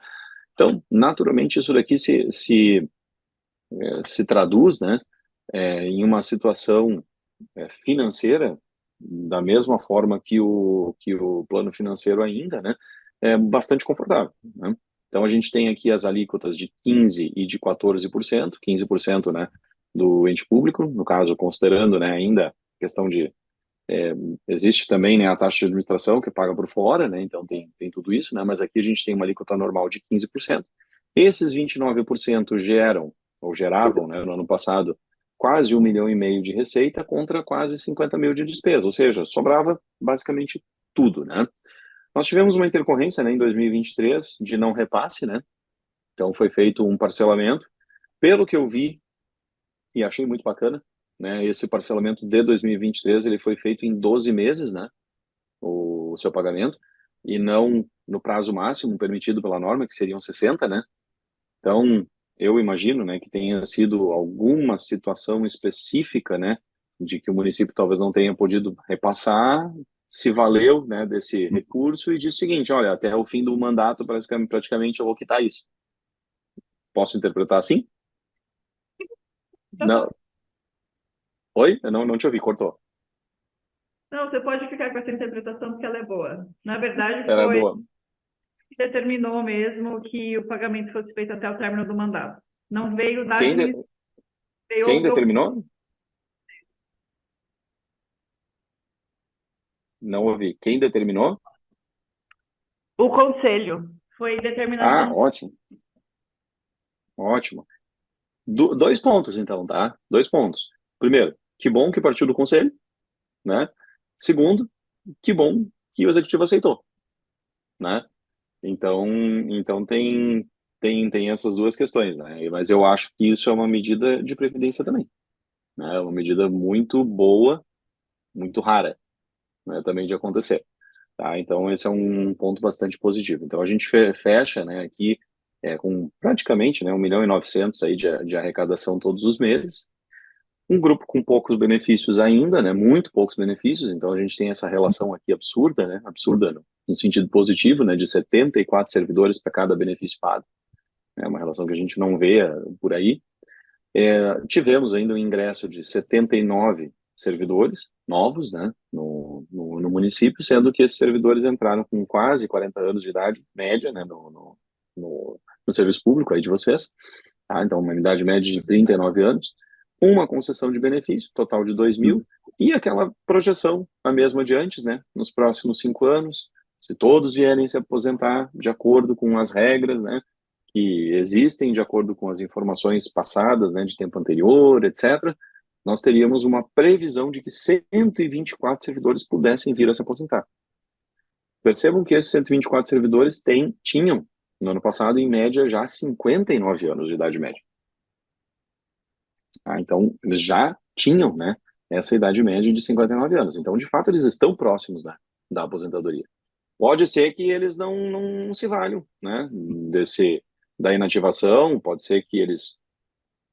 Então, naturalmente, isso daqui se traduz, né, em uma situação financeira, da mesma forma que o plano financeiro ainda, né, é bastante confortável, né? Então, a gente tem aqui as alíquotas de 15% e de 14%, 15%, né, do ente público, no caso, considerando, né, ainda a questão de existe também, né, a taxa de administração que paga por fora, né, então tem tudo isso, né, mas aqui a gente tem uma alíquota normal de 15%. Esses 29% geram, ou geravam, né, no ano passado, quase 1,5 milhão de receita contra quase 50 mil de despesa, ou seja, sobrava basicamente tudo, né. Nós tivemos uma intercorrência, né, em 2023 de não repasse, né, então foi feito um parcelamento, pelo que eu vi e achei muito bacana, né, esse parcelamento de 2023 ele foi feito em 12 meses, né, o seu pagamento, e não no prazo máximo permitido pela norma, que seriam 60, né? Então, eu imagino, né, que tenha sido alguma situação específica, né, de que o município talvez não tenha podido repassar, se valeu, né, desse recurso e disse o seguinte, olha, até o fim do mandato, praticamente eu vou quitar isso. Posso interpretar assim? Não. Oi? Eu não te ouvi, cortou. Não, você pode ficar com essa interpretação porque ela é boa. Na verdade, Era foi boa. que determinou mesmo que o pagamento fosse feito até o término do mandato. Não veio da Quem, administração, quem veio determinou? Não ouvi. Quem determinou? o conselho. Foi Ah, determinação. ótimo, ótimo. Dois pontos, então, tá? Dois pontos. Primeiro, que bom que partiu do conselho, né? Segundo, que bom que o executivo aceitou, né? Então tem essas duas questões, né? Mas eu acho que isso é uma medida de previdência também, né? É uma medida muito boa, muito rara, né? Também de acontecer. Tá? Então, esse é um ponto bastante positivo. Então, a gente fecha, né, aqui com praticamente, né, 1,9 milhão aí de arrecadação todos os meses. Um grupo com poucos benefícios ainda, né, muito poucos benefícios. Então, a gente tem essa relação aqui absurda, né, absurda no sentido positivo, né, de 74 servidores para cada benefício pago. É uma relação que a gente não vê por aí. Tivemos ainda um ingresso de 79 servidores novos, né, no município, sendo que esses servidores entraram com quase 40 anos de idade média, né, no serviço público aí de vocês, tá? Então, uma idade média de 39 anos, uma concessão de benefício, total de 2 mil, e aquela projeção, a mesma de antes, né, nos próximos 5 anos, se todos vierem se aposentar de acordo com as regras, né, que existem de acordo com as informações passadas, né, de tempo anterior, etc., nós teríamos uma previsão de que 124 servidores pudessem vir a se aposentar. Percebam que esses 124 servidores tinham, no ano passado, em média, já 59 anos de idade média. Então, eles já tinham, né, essa idade média de 59 anos. Então, de fato, eles estão próximos, né, da aposentadoria. Pode ser que eles não se valham, né, da inativação, pode ser que eles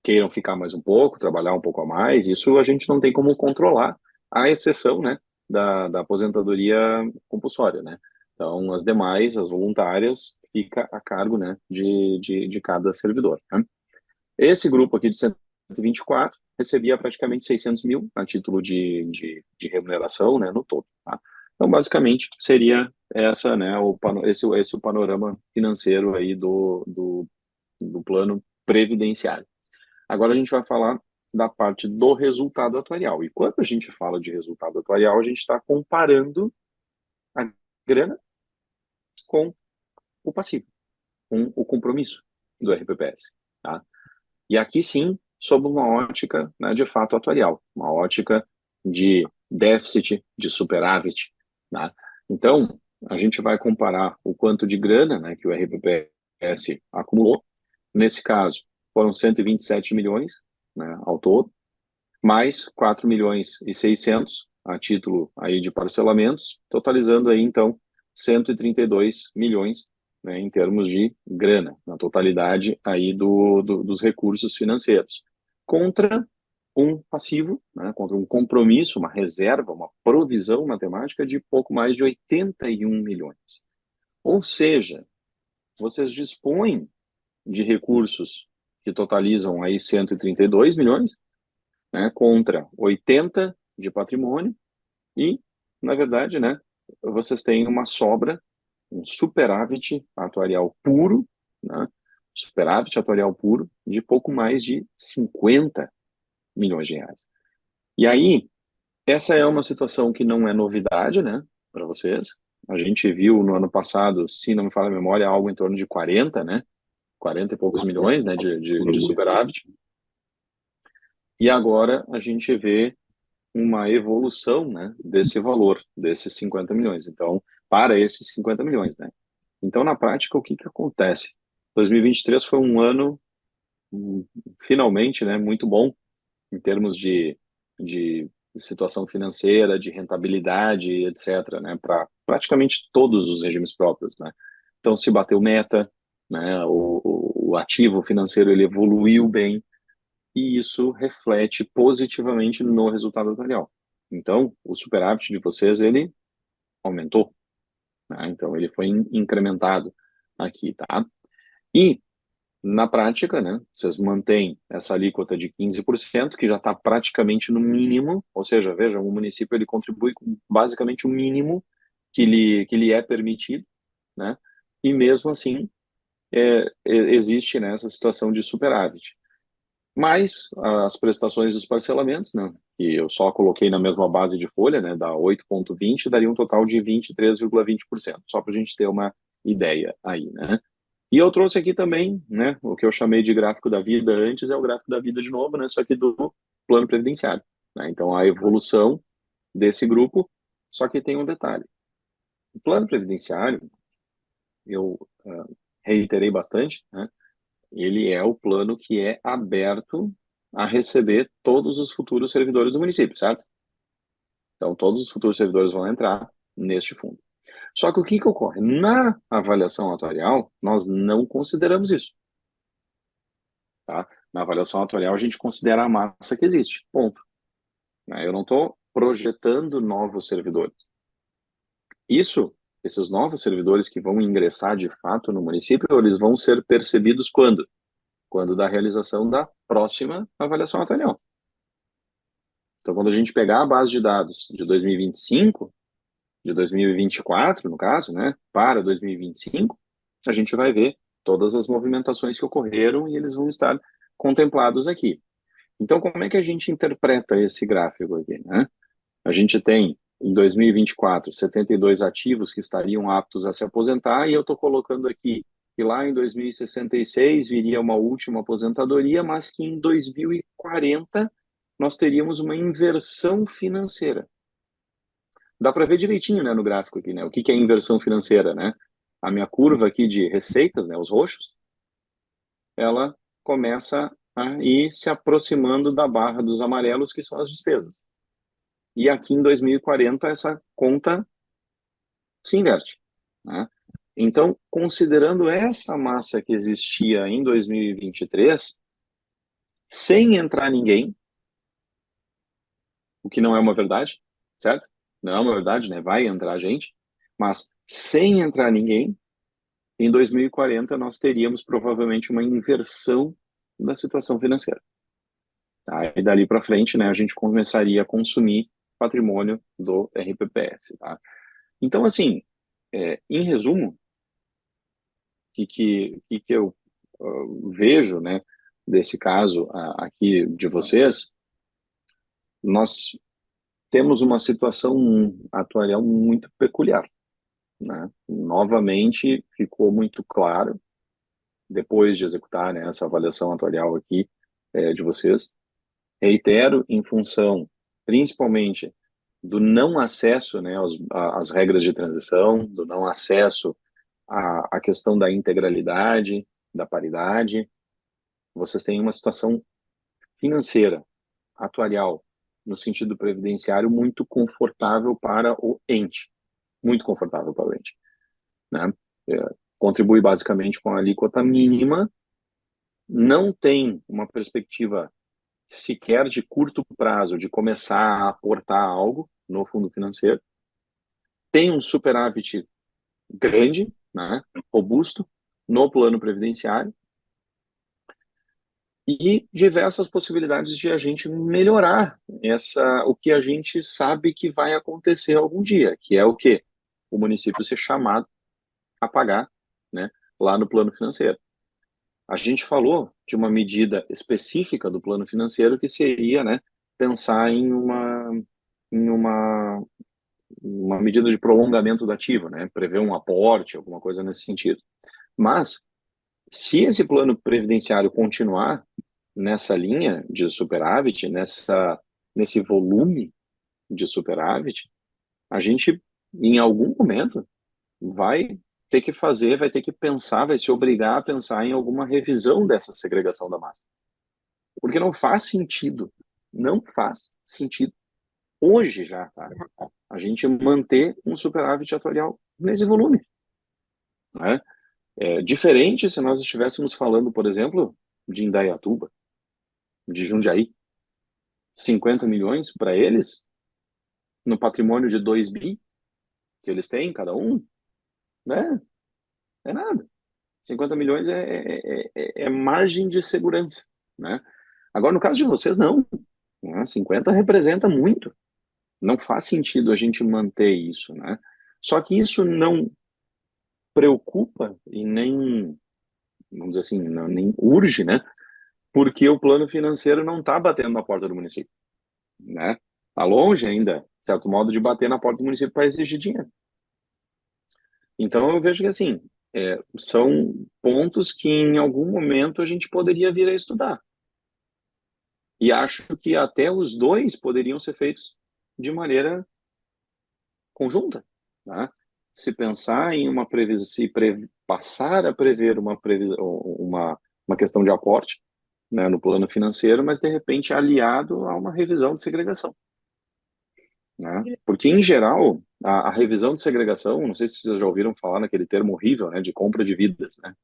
queiram ficar mais um pouco, trabalhar um pouco a mais, isso a gente não tem como controlar, à exceção, né, da aposentadoria compulsória, né. Então, as demais, as voluntárias, fica a cargo, né, de cada servidor, né. Esse grupo aqui de 124 recebia praticamente 600 mil a título de remuneração, né, no todo, tá? Então, basicamente, seria esse o panorama financeiro aí do plano previdenciário. Agora a gente vai falar da parte do resultado atuarial. E quando a gente fala de resultado atuarial, a gente está comparando a grana com o passivo, com o compromisso do RPPS, tá? E aqui sim, sob uma ótica, né, de fato atuarial, uma ótica de déficit, de superávit, né? Então, a gente vai comparar o quanto de grana, né, que o RPPS acumulou. Nesse caso, foram 127 milhões, né, ao todo, mais 4 milhões e 600 a título aí de parcelamentos, totalizando aí, então, 132 milhões, né, em termos de grana, na totalidade aí dos recursos financeiros, contra um passivo, né, contra um compromisso, uma reserva, uma provisão matemática de pouco mais de 81 milhões. Ou seja, vocês dispõem de recursos que totalizam aí 132 milhões, né, contra 80 de patrimônio e, na verdade, né, vocês têm uma sobra, um superávit atuarial puro, né, superávit atuarial puro de pouco mais de 50 milhões de reais. E aí, essa é uma situação que não é novidade, né, para vocês. A gente viu no ano passado, se não me falha a memória, algo em torno de 40, né, 40 e poucos milhões, né, de superávit. E agora a gente vê uma evolução, né, desse valor, desses 50 milhões. Então, para esses 50 milhões, né. Então, na prática, o que que acontece? 2023 foi um ano, finalmente, né, muito bom em termos de situação financeira, de rentabilidade, etc., né, para praticamente todos os regimes próprios, né. Então, se bateu meta, né, o ativo financeiro ele evoluiu bem, e isso reflete positivamente no resultado atuarial. Então, o superávit de vocês, ele aumentou, né? Então, ele foi incrementado aqui, tá? E, na prática, né, vocês mantêm essa alíquota de 15%, que já está praticamente no mínimo, ou seja, vejam, o município ele contribui com basicamente o mínimo que lhe é permitido, né? E mesmo assim, existe, né, essa situação de superávit. Mas as prestações dos parcelamentos, né, que eu só coloquei na mesma base de folha, né, dá 8,20, daria um total de 23,20%, só para a gente ter uma ideia aí, né. E eu trouxe aqui também, né, o que eu chamei de gráfico da vida antes é o gráfico da vida de novo, né, só que do plano previdenciário, né. Então, a evolução desse grupo, só que tem um detalhe. O plano previdenciário, eu reiterei bastante, né, ele é o plano que é aberto a receber todos os futuros servidores do município, certo? Então, todos os futuros servidores vão entrar neste fundo. Só que o que que ocorre? Na avaliação atuarial, nós não consideramos isso, tá? Na avaliação atuarial, a gente considera a massa que existe, ponto. Né? Eu não estou projetando novos servidores. Esses novos servidores que vão ingressar de fato no município, eles vão ser percebidos quando? Quando da realização da próxima avaliação atuarial. Então, quando a gente pegar a base de dados de 2025, de 2024, no caso, né, para 2025, a gente vai ver todas as movimentações que ocorreram e eles vão estar contemplados aqui. Então, como é que a gente interpreta esse gráfico aqui, né? A gente tem, em 2024, 72 ativos que estariam aptos a se aposentar, e eu estou colocando aqui que lá em 2066 viria uma última aposentadoria, mas que em 2040 nós teríamos uma inversão financeira. Dá para ver direitinho, né, no gráfico aqui, né, o que que é inversão financeira, né? A minha curva aqui de receitas, né, os roxos, ela começa a ir se aproximando da barra dos amarelos, que são as despesas. E aqui em 2040 essa conta se inverte, né? Então, considerando essa massa que existia em 2023, sem entrar ninguém, o que não é uma verdade, certo? Não é uma verdade, né? Vai entrar gente, mas sem entrar ninguém, em 2040 nós teríamos provavelmente uma inversão da situação financeira. Tá? E dali para frente, né, a gente começaria a consumir patrimônio do RPPS. Tá? Então, assim, em resumo, o que eu vejo, né, desse caso aqui de vocês, nós temos uma situação atuarial muito peculiar, né? Novamente, ficou muito claro, depois de executar, né, essa avaliação atuarial aqui de vocês, reitero, em função, principalmente, do não acesso, né, às regras de transição, do não acesso à questão da integralidade, da paridade, vocês têm uma situação financeira, atuarial, no sentido previdenciário, muito confortável para o ente. Muito confortável para o ente, né? Contribui basicamente com a alíquota mínima, não tem uma perspectiva sequer de curto prazo de começar a aportar algo no fundo financeiro, tem um superávit grande, né, robusto, no plano previdenciário, e diversas possibilidades de a gente melhorar o que a gente sabe que vai acontecer algum dia, que é o quê? O município ser chamado a pagar, né, lá no plano financeiro. A gente falou de uma medida específica do plano financeiro que seria, né, pensar em uma medida de prolongamento do ativo, né, prever um aporte, alguma coisa nesse sentido. Mas, se esse plano previdenciário continuar nessa linha de superávit, nesse volume de superávit, a gente, em algum momento, vai ter que fazer, vai ter que pensar, vai se obrigar a pensar em alguma revisão dessa segregação da massa. Porque não faz sentido, não faz sentido, hoje já, tá? A gente manter um superávit atuarial nesse volume, né? É diferente se nós estivéssemos falando, por exemplo, de Indaiatuba, de Jundiaí. 50 milhões para eles, no patrimônio de 2 bi que eles têm, cada um, né? É nada. 50 milhões é margem de segurança, né? Agora, no caso de vocês, não. 50 representa muito. Não faz sentido a gente manter isso, né? Só que isso não preocupa e nem, vamos dizer assim, nem urge, né? Porque o plano financeiro não está batendo na porta do município, né? Está longe ainda, de certo modo, de bater na porta do município para exigir dinheiro. Então, eu vejo que, assim, são pontos que em algum momento a gente poderia vir a estudar. E acho que até os dois poderiam ser feitos de maneira conjunta, né? Se pensar em uma previsão, passar a prever uma previsão, uma questão de aporte, né, no plano financeiro, mas de repente aliado a uma revisão de segregação, né? Porque em geral a revisão de segregação, não sei se vocês já ouviram falar naquele termo horrível, né, de compra de vidas, né?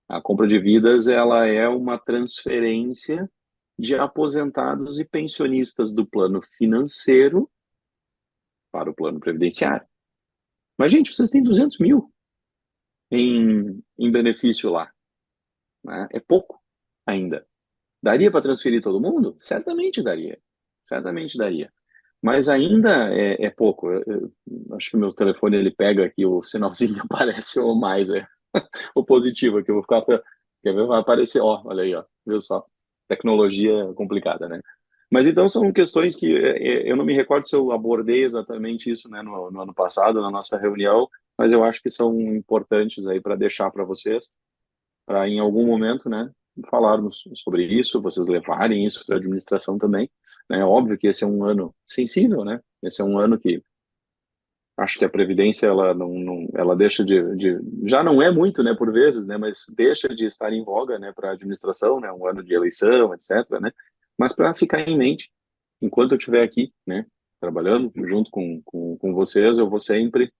A compra de vidas, ela é uma transferência de aposentados e pensionistas do plano financeiro para o plano previdenciário. Mas, gente, vocês têm 200 mil em benefício lá, né? É pouco ainda. Daria para transferir todo mundo? Certamente daria. Certamente daria. Mas ainda é pouco. Eu acho que o meu telefone ele pega aqui o sinalzinho aparece ou mais, o positivo aqui. Eu vou ficar. Quer ver? Vai aparecer. Ó, olha aí, ó. Viu só? Tecnologia complicada, né? Mas então são questões que eu não me recordo se eu abordei exatamente isso, né, no ano passado, na nossa reunião, mas eu acho que são importantes aí para deixar para vocês, para em algum momento, né, falarmos sobre isso, vocês levarem isso para a administração também, né? Óbvio que esse é um ano sensível, né? Esse é um ano que acho que a previdência ela ela deixa já não é muito, né, por vezes, né, mas deixa de estar em voga, né, para a administração, né, um ano de eleição, etc, né? Mas para ficar em mente, enquanto eu estiver aqui, né, trabalhando junto com vocês, eu vou sempre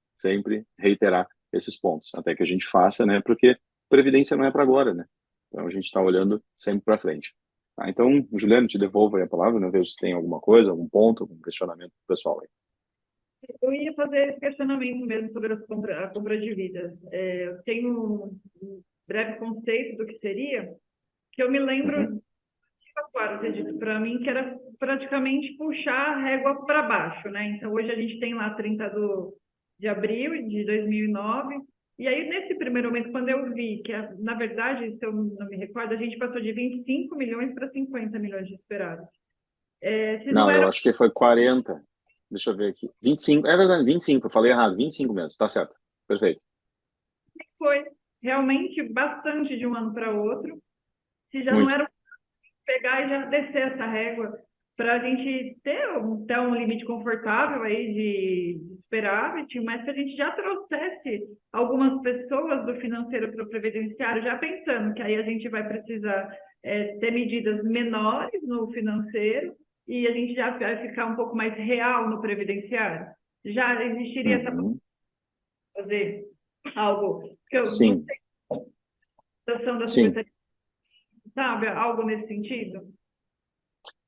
reiterar esses pontos, até que a gente faça, né, porque previdência não é para agora, né? Então a gente está olhando sempre para frente. Tá? Então, Juliano, te devolvo aí a palavra, né, vejo se tem alguma coisa, algum ponto, algum questionamento pessoal aí. Eu ia fazer esse questionamento mesmo sobre a compra de vidas. Eu tenho um breve conceito do que seria, que eu me lembro, claro, ter dito para mim, que era praticamente puxar a régua para baixo, né? Então, hoje a gente tem lá 30 de abril de 2009, e aí, nesse primeiro momento, quando eu vi que, na verdade, se eu não me recordo, a gente passou de 25 milhões para 50 milhões de esperados. Não, eu acho que foi 40. Deixa eu ver aqui. 25, é verdade, 25, eu falei errado, 25 mesmo, tá certo. Perfeito. Foi realmente bastante de um ano para outro, se já Muito. não era pegar e já descer essa régua para a gente ter um limite confortável aí de superávit, mas que a gente já trouxesse algumas pessoas do financeiro para o previdenciário, já pensando que aí a gente vai precisar ter medidas menores no financeiro e a gente já vai ficar um pouco mais real no previdenciário? Já existiria essa fazer algo, porque eu não Sim, sei a situação da sim, secretaria, sabe? Algo nesse sentido?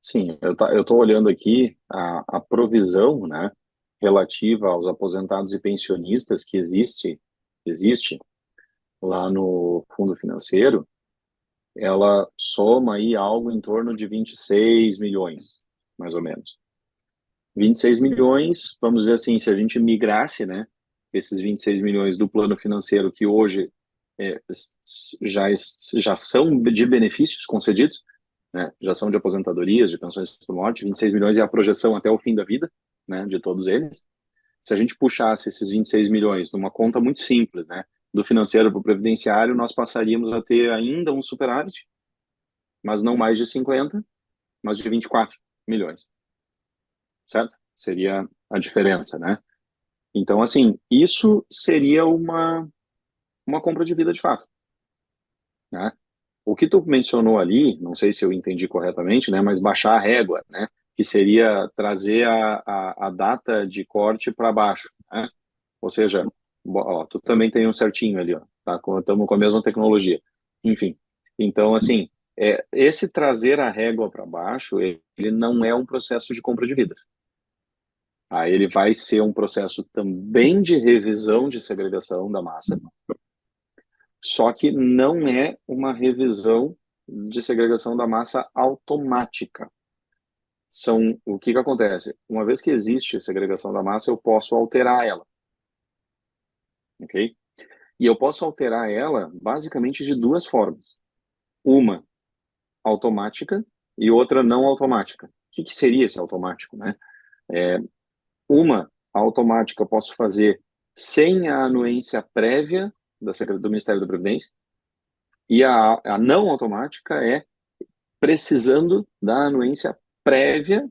sim. Eu tô olhando aqui a provisão, né, relativa aos aposentados e pensionistas que existe lá no fundo financeiro. Ela soma aí algo em torno de 26 milhões, mais ou menos. 26 milhões, vamos dizer assim, se a gente migrasse, né, esses 26 milhões do plano financeiro que hoje é, já são de benefícios concedidos, né, já são de aposentadorias, de pensões por morte, 26 milhões é a projeção até o fim da vida, né, de todos eles. Se a gente puxasse esses 26 milhões numa conta muito simples, né, do financeiro para o previdenciário, nós passaríamos a ter ainda um superávit, mas não mais de 50, mas de 24 milhões, certo? Seria a diferença, né? Então, assim, isso seria uma compra de vida de fato, né? O que tu mencionou ali, não sei se eu entendi corretamente, né, mas baixar a régua, né, que seria trazer a data de corte para baixo, né? Ou seja, ó, tu também tem um certinho ali, ó, tá? Estamos com a mesma tecnologia. Enfim, então, assim, esse trazer a régua para baixo, ele não é um processo de compra de vidas. Aí ele vai ser um processo também de revisão de segregação da massa, só que não é uma revisão de segregação da massa automática. O que acontece? Uma vez que existe segregação da massa, eu posso alterar ela, ok? E eu posso alterar ela basicamente de duas formas. Uma automática e outra não automática. O que seria esse automático, né? Uma automática eu posso fazer sem a anuência prévia do Ministério da Previdência, e a não automática é precisando da anuência prévia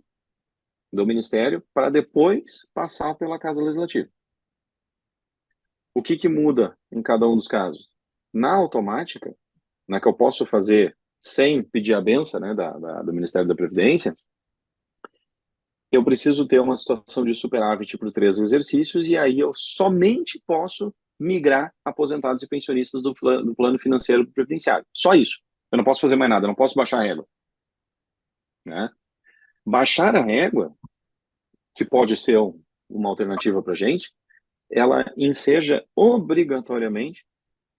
do Ministério para depois passar pela Casa Legislativa. O que muda em cada um dos casos? Na automática, na que eu posso fazer sem pedir a benção, né, do Ministério da Previdência, eu preciso ter uma situação de superávit por 3 exercícios e aí eu somente posso migrar aposentados e pensionistas do plano financeiro previdenciário. Só isso. Eu não posso fazer mais nada, eu não posso baixar a régua, né? Baixar a régua, que pode ser uma alternativa para a gente, ela enseja obrigatoriamente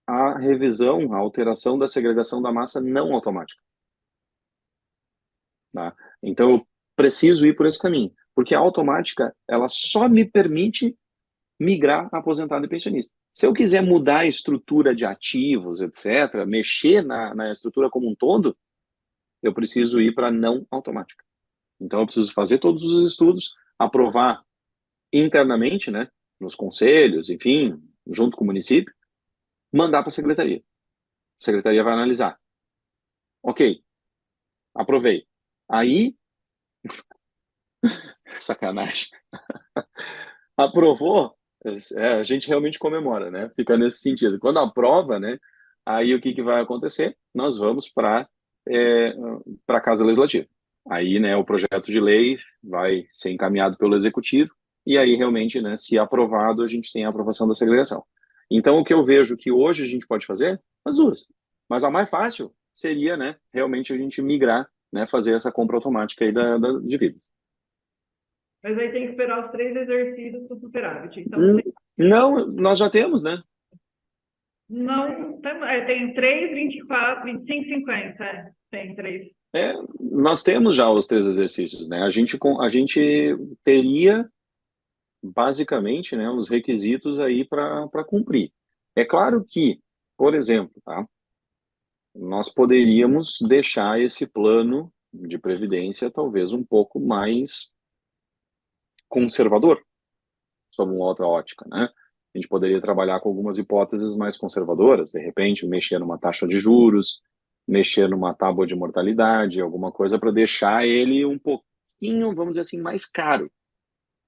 a revisão, a alteração da segregação da massa não automática. Tá? Então, eu preciso ir por esse caminho, porque a automática, ela só me permite migrar aposentado e pensionista. Se eu quiser mudar a estrutura de ativos, etc., mexer na estrutura como um todo, eu preciso ir para não automática. Então, eu preciso fazer todos os estudos, aprovar internamente, né, nos conselhos, enfim, junto com o município, mandar para a secretaria. A secretaria vai analisar. Ok, aprovei. Aí, sacanagem. Aprovou, a gente realmente comemora, né? Fica nesse sentido. Quando aprova, né? Aí o que vai acontecer? Nós vamos para a Casa Legislativa. Aí, né, o projeto de lei vai ser encaminhado pelo Executivo e aí realmente, né, se aprovado, a gente tem a aprovação da segregação. Então, o que eu vejo que hoje a gente pode fazer, as duas. Mas a mais fácil seria, né, realmente a gente migrar, né, fazer essa compra automática aí de vidas. Mas aí tem que esperar os 3 exercícios do superávit. Então, Não, nós já temos, né? não, tem 3, 24, 25, 50. Tem 3. Nós temos já os 3 exercícios, né? A gente teria basicamente, né, os requisitos aí para cumprir. É claro que, por exemplo, tá? Nós poderíamos deixar esse plano de previdência talvez um pouco mais conservador, sob uma outra ótica, né? A gente poderia trabalhar com algumas hipóteses mais conservadoras, de repente mexer numa taxa de juros, mexer numa tábua de mortalidade, alguma coisa para deixar ele um pouquinho, vamos dizer assim, mais caro.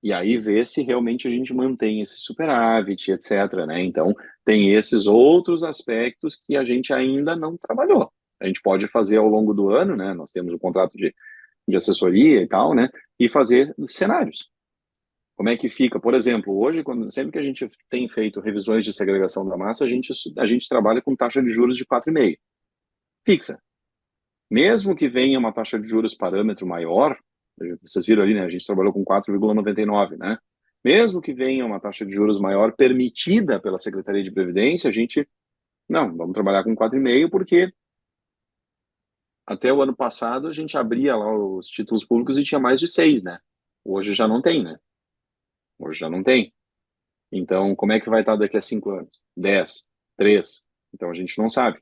E aí ver se realmente a gente mantém esse superávit, etc, né? Então, tem esses outros aspectos que a gente ainda não trabalhou. A gente pode fazer ao longo do ano, né? Nós temos o contrato de assessoria e tal, né? E fazer cenários. Como é que fica? Por exemplo, hoje, sempre que a gente tem feito revisões de segregação da massa, a gente trabalha com taxa de juros de 4,5, fixa. Mesmo que venha uma taxa de juros parâmetro maior, vocês viram ali, né? A gente trabalhou com 4,99, né? Mesmo que venha uma taxa de juros maior permitida pela Secretaria de Previdência, vamos trabalhar com 4,5 porque até o ano passado a gente abria lá os títulos públicos e tinha mais de 6, né? Hoje já não tem, né? Hoje já não tem. Então, como é que vai estar daqui a 5 anos? 10, 3? Então, a gente não sabe.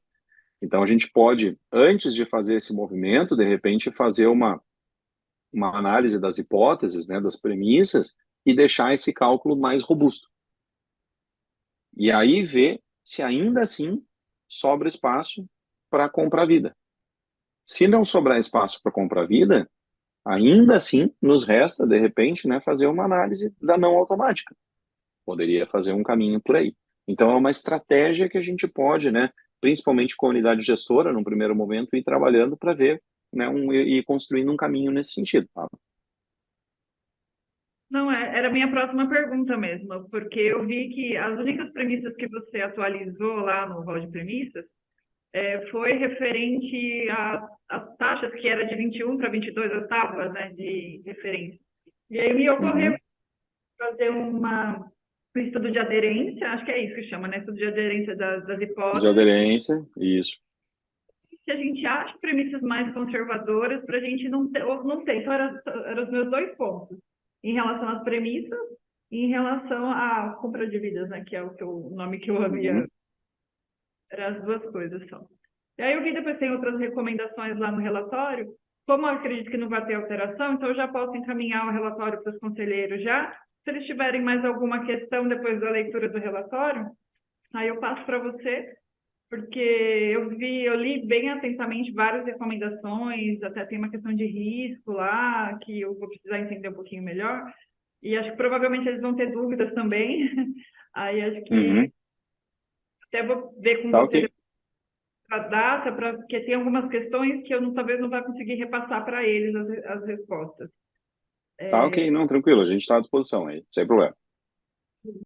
Então, a gente pode, antes de fazer esse movimento, de repente, fazer uma análise das hipóteses, né, das premissas, e deixar esse cálculo mais robusto. E aí ver se ainda assim sobra espaço para comprar vida. Se não sobrar espaço para comprar vida, ainda assim nos resta, de repente, né, fazer uma análise da não automática. Poderia fazer um caminho por aí. Então, é uma estratégia que a gente pode, né, principalmente com a unidade gestora, num primeiro momento, ir trabalhando para ver, né, e construindo um caminho nesse sentido. Tá? Não, era a minha próxima pergunta mesmo, porque eu vi que as únicas premissas que você atualizou lá no rol de premissas foi referente às taxas que era de 21 para 22 as tábuas, né, de referência. E aí me ocorreu fazer um estudo de aderência, acho que é isso que chama, né, estudo de aderência das hipóteses. De aderência, isso. Que a gente acha premissas mais conservadoras para a gente não ter, ou não ter. Então, eram os meus 2 pontos. Em relação às premissas e em relação à compra de vidas, né? Que é o nome que eu havia. Eram as 2 coisas só. E aí eu vi depois tem outras recomendações lá no relatório. Como eu acredito que não vai ter alteração, então eu já posso encaminhar o relatório para os conselheiros já. Se eles tiverem mais alguma questão depois da leitura do relatório, aí eu passo para você, porque eu li bem atentamente várias recomendações, até tem uma questão de risco lá, que eu vou precisar entender um pouquinho melhor, e acho que provavelmente eles vão ter dúvidas também, aí acho que até vou ver com você Okay. a data, porque tem algumas questões que eu talvez não vá conseguir repassar para eles as respostas. Tá ok, não, tranquilo, a gente está à disposição aí, sem problema.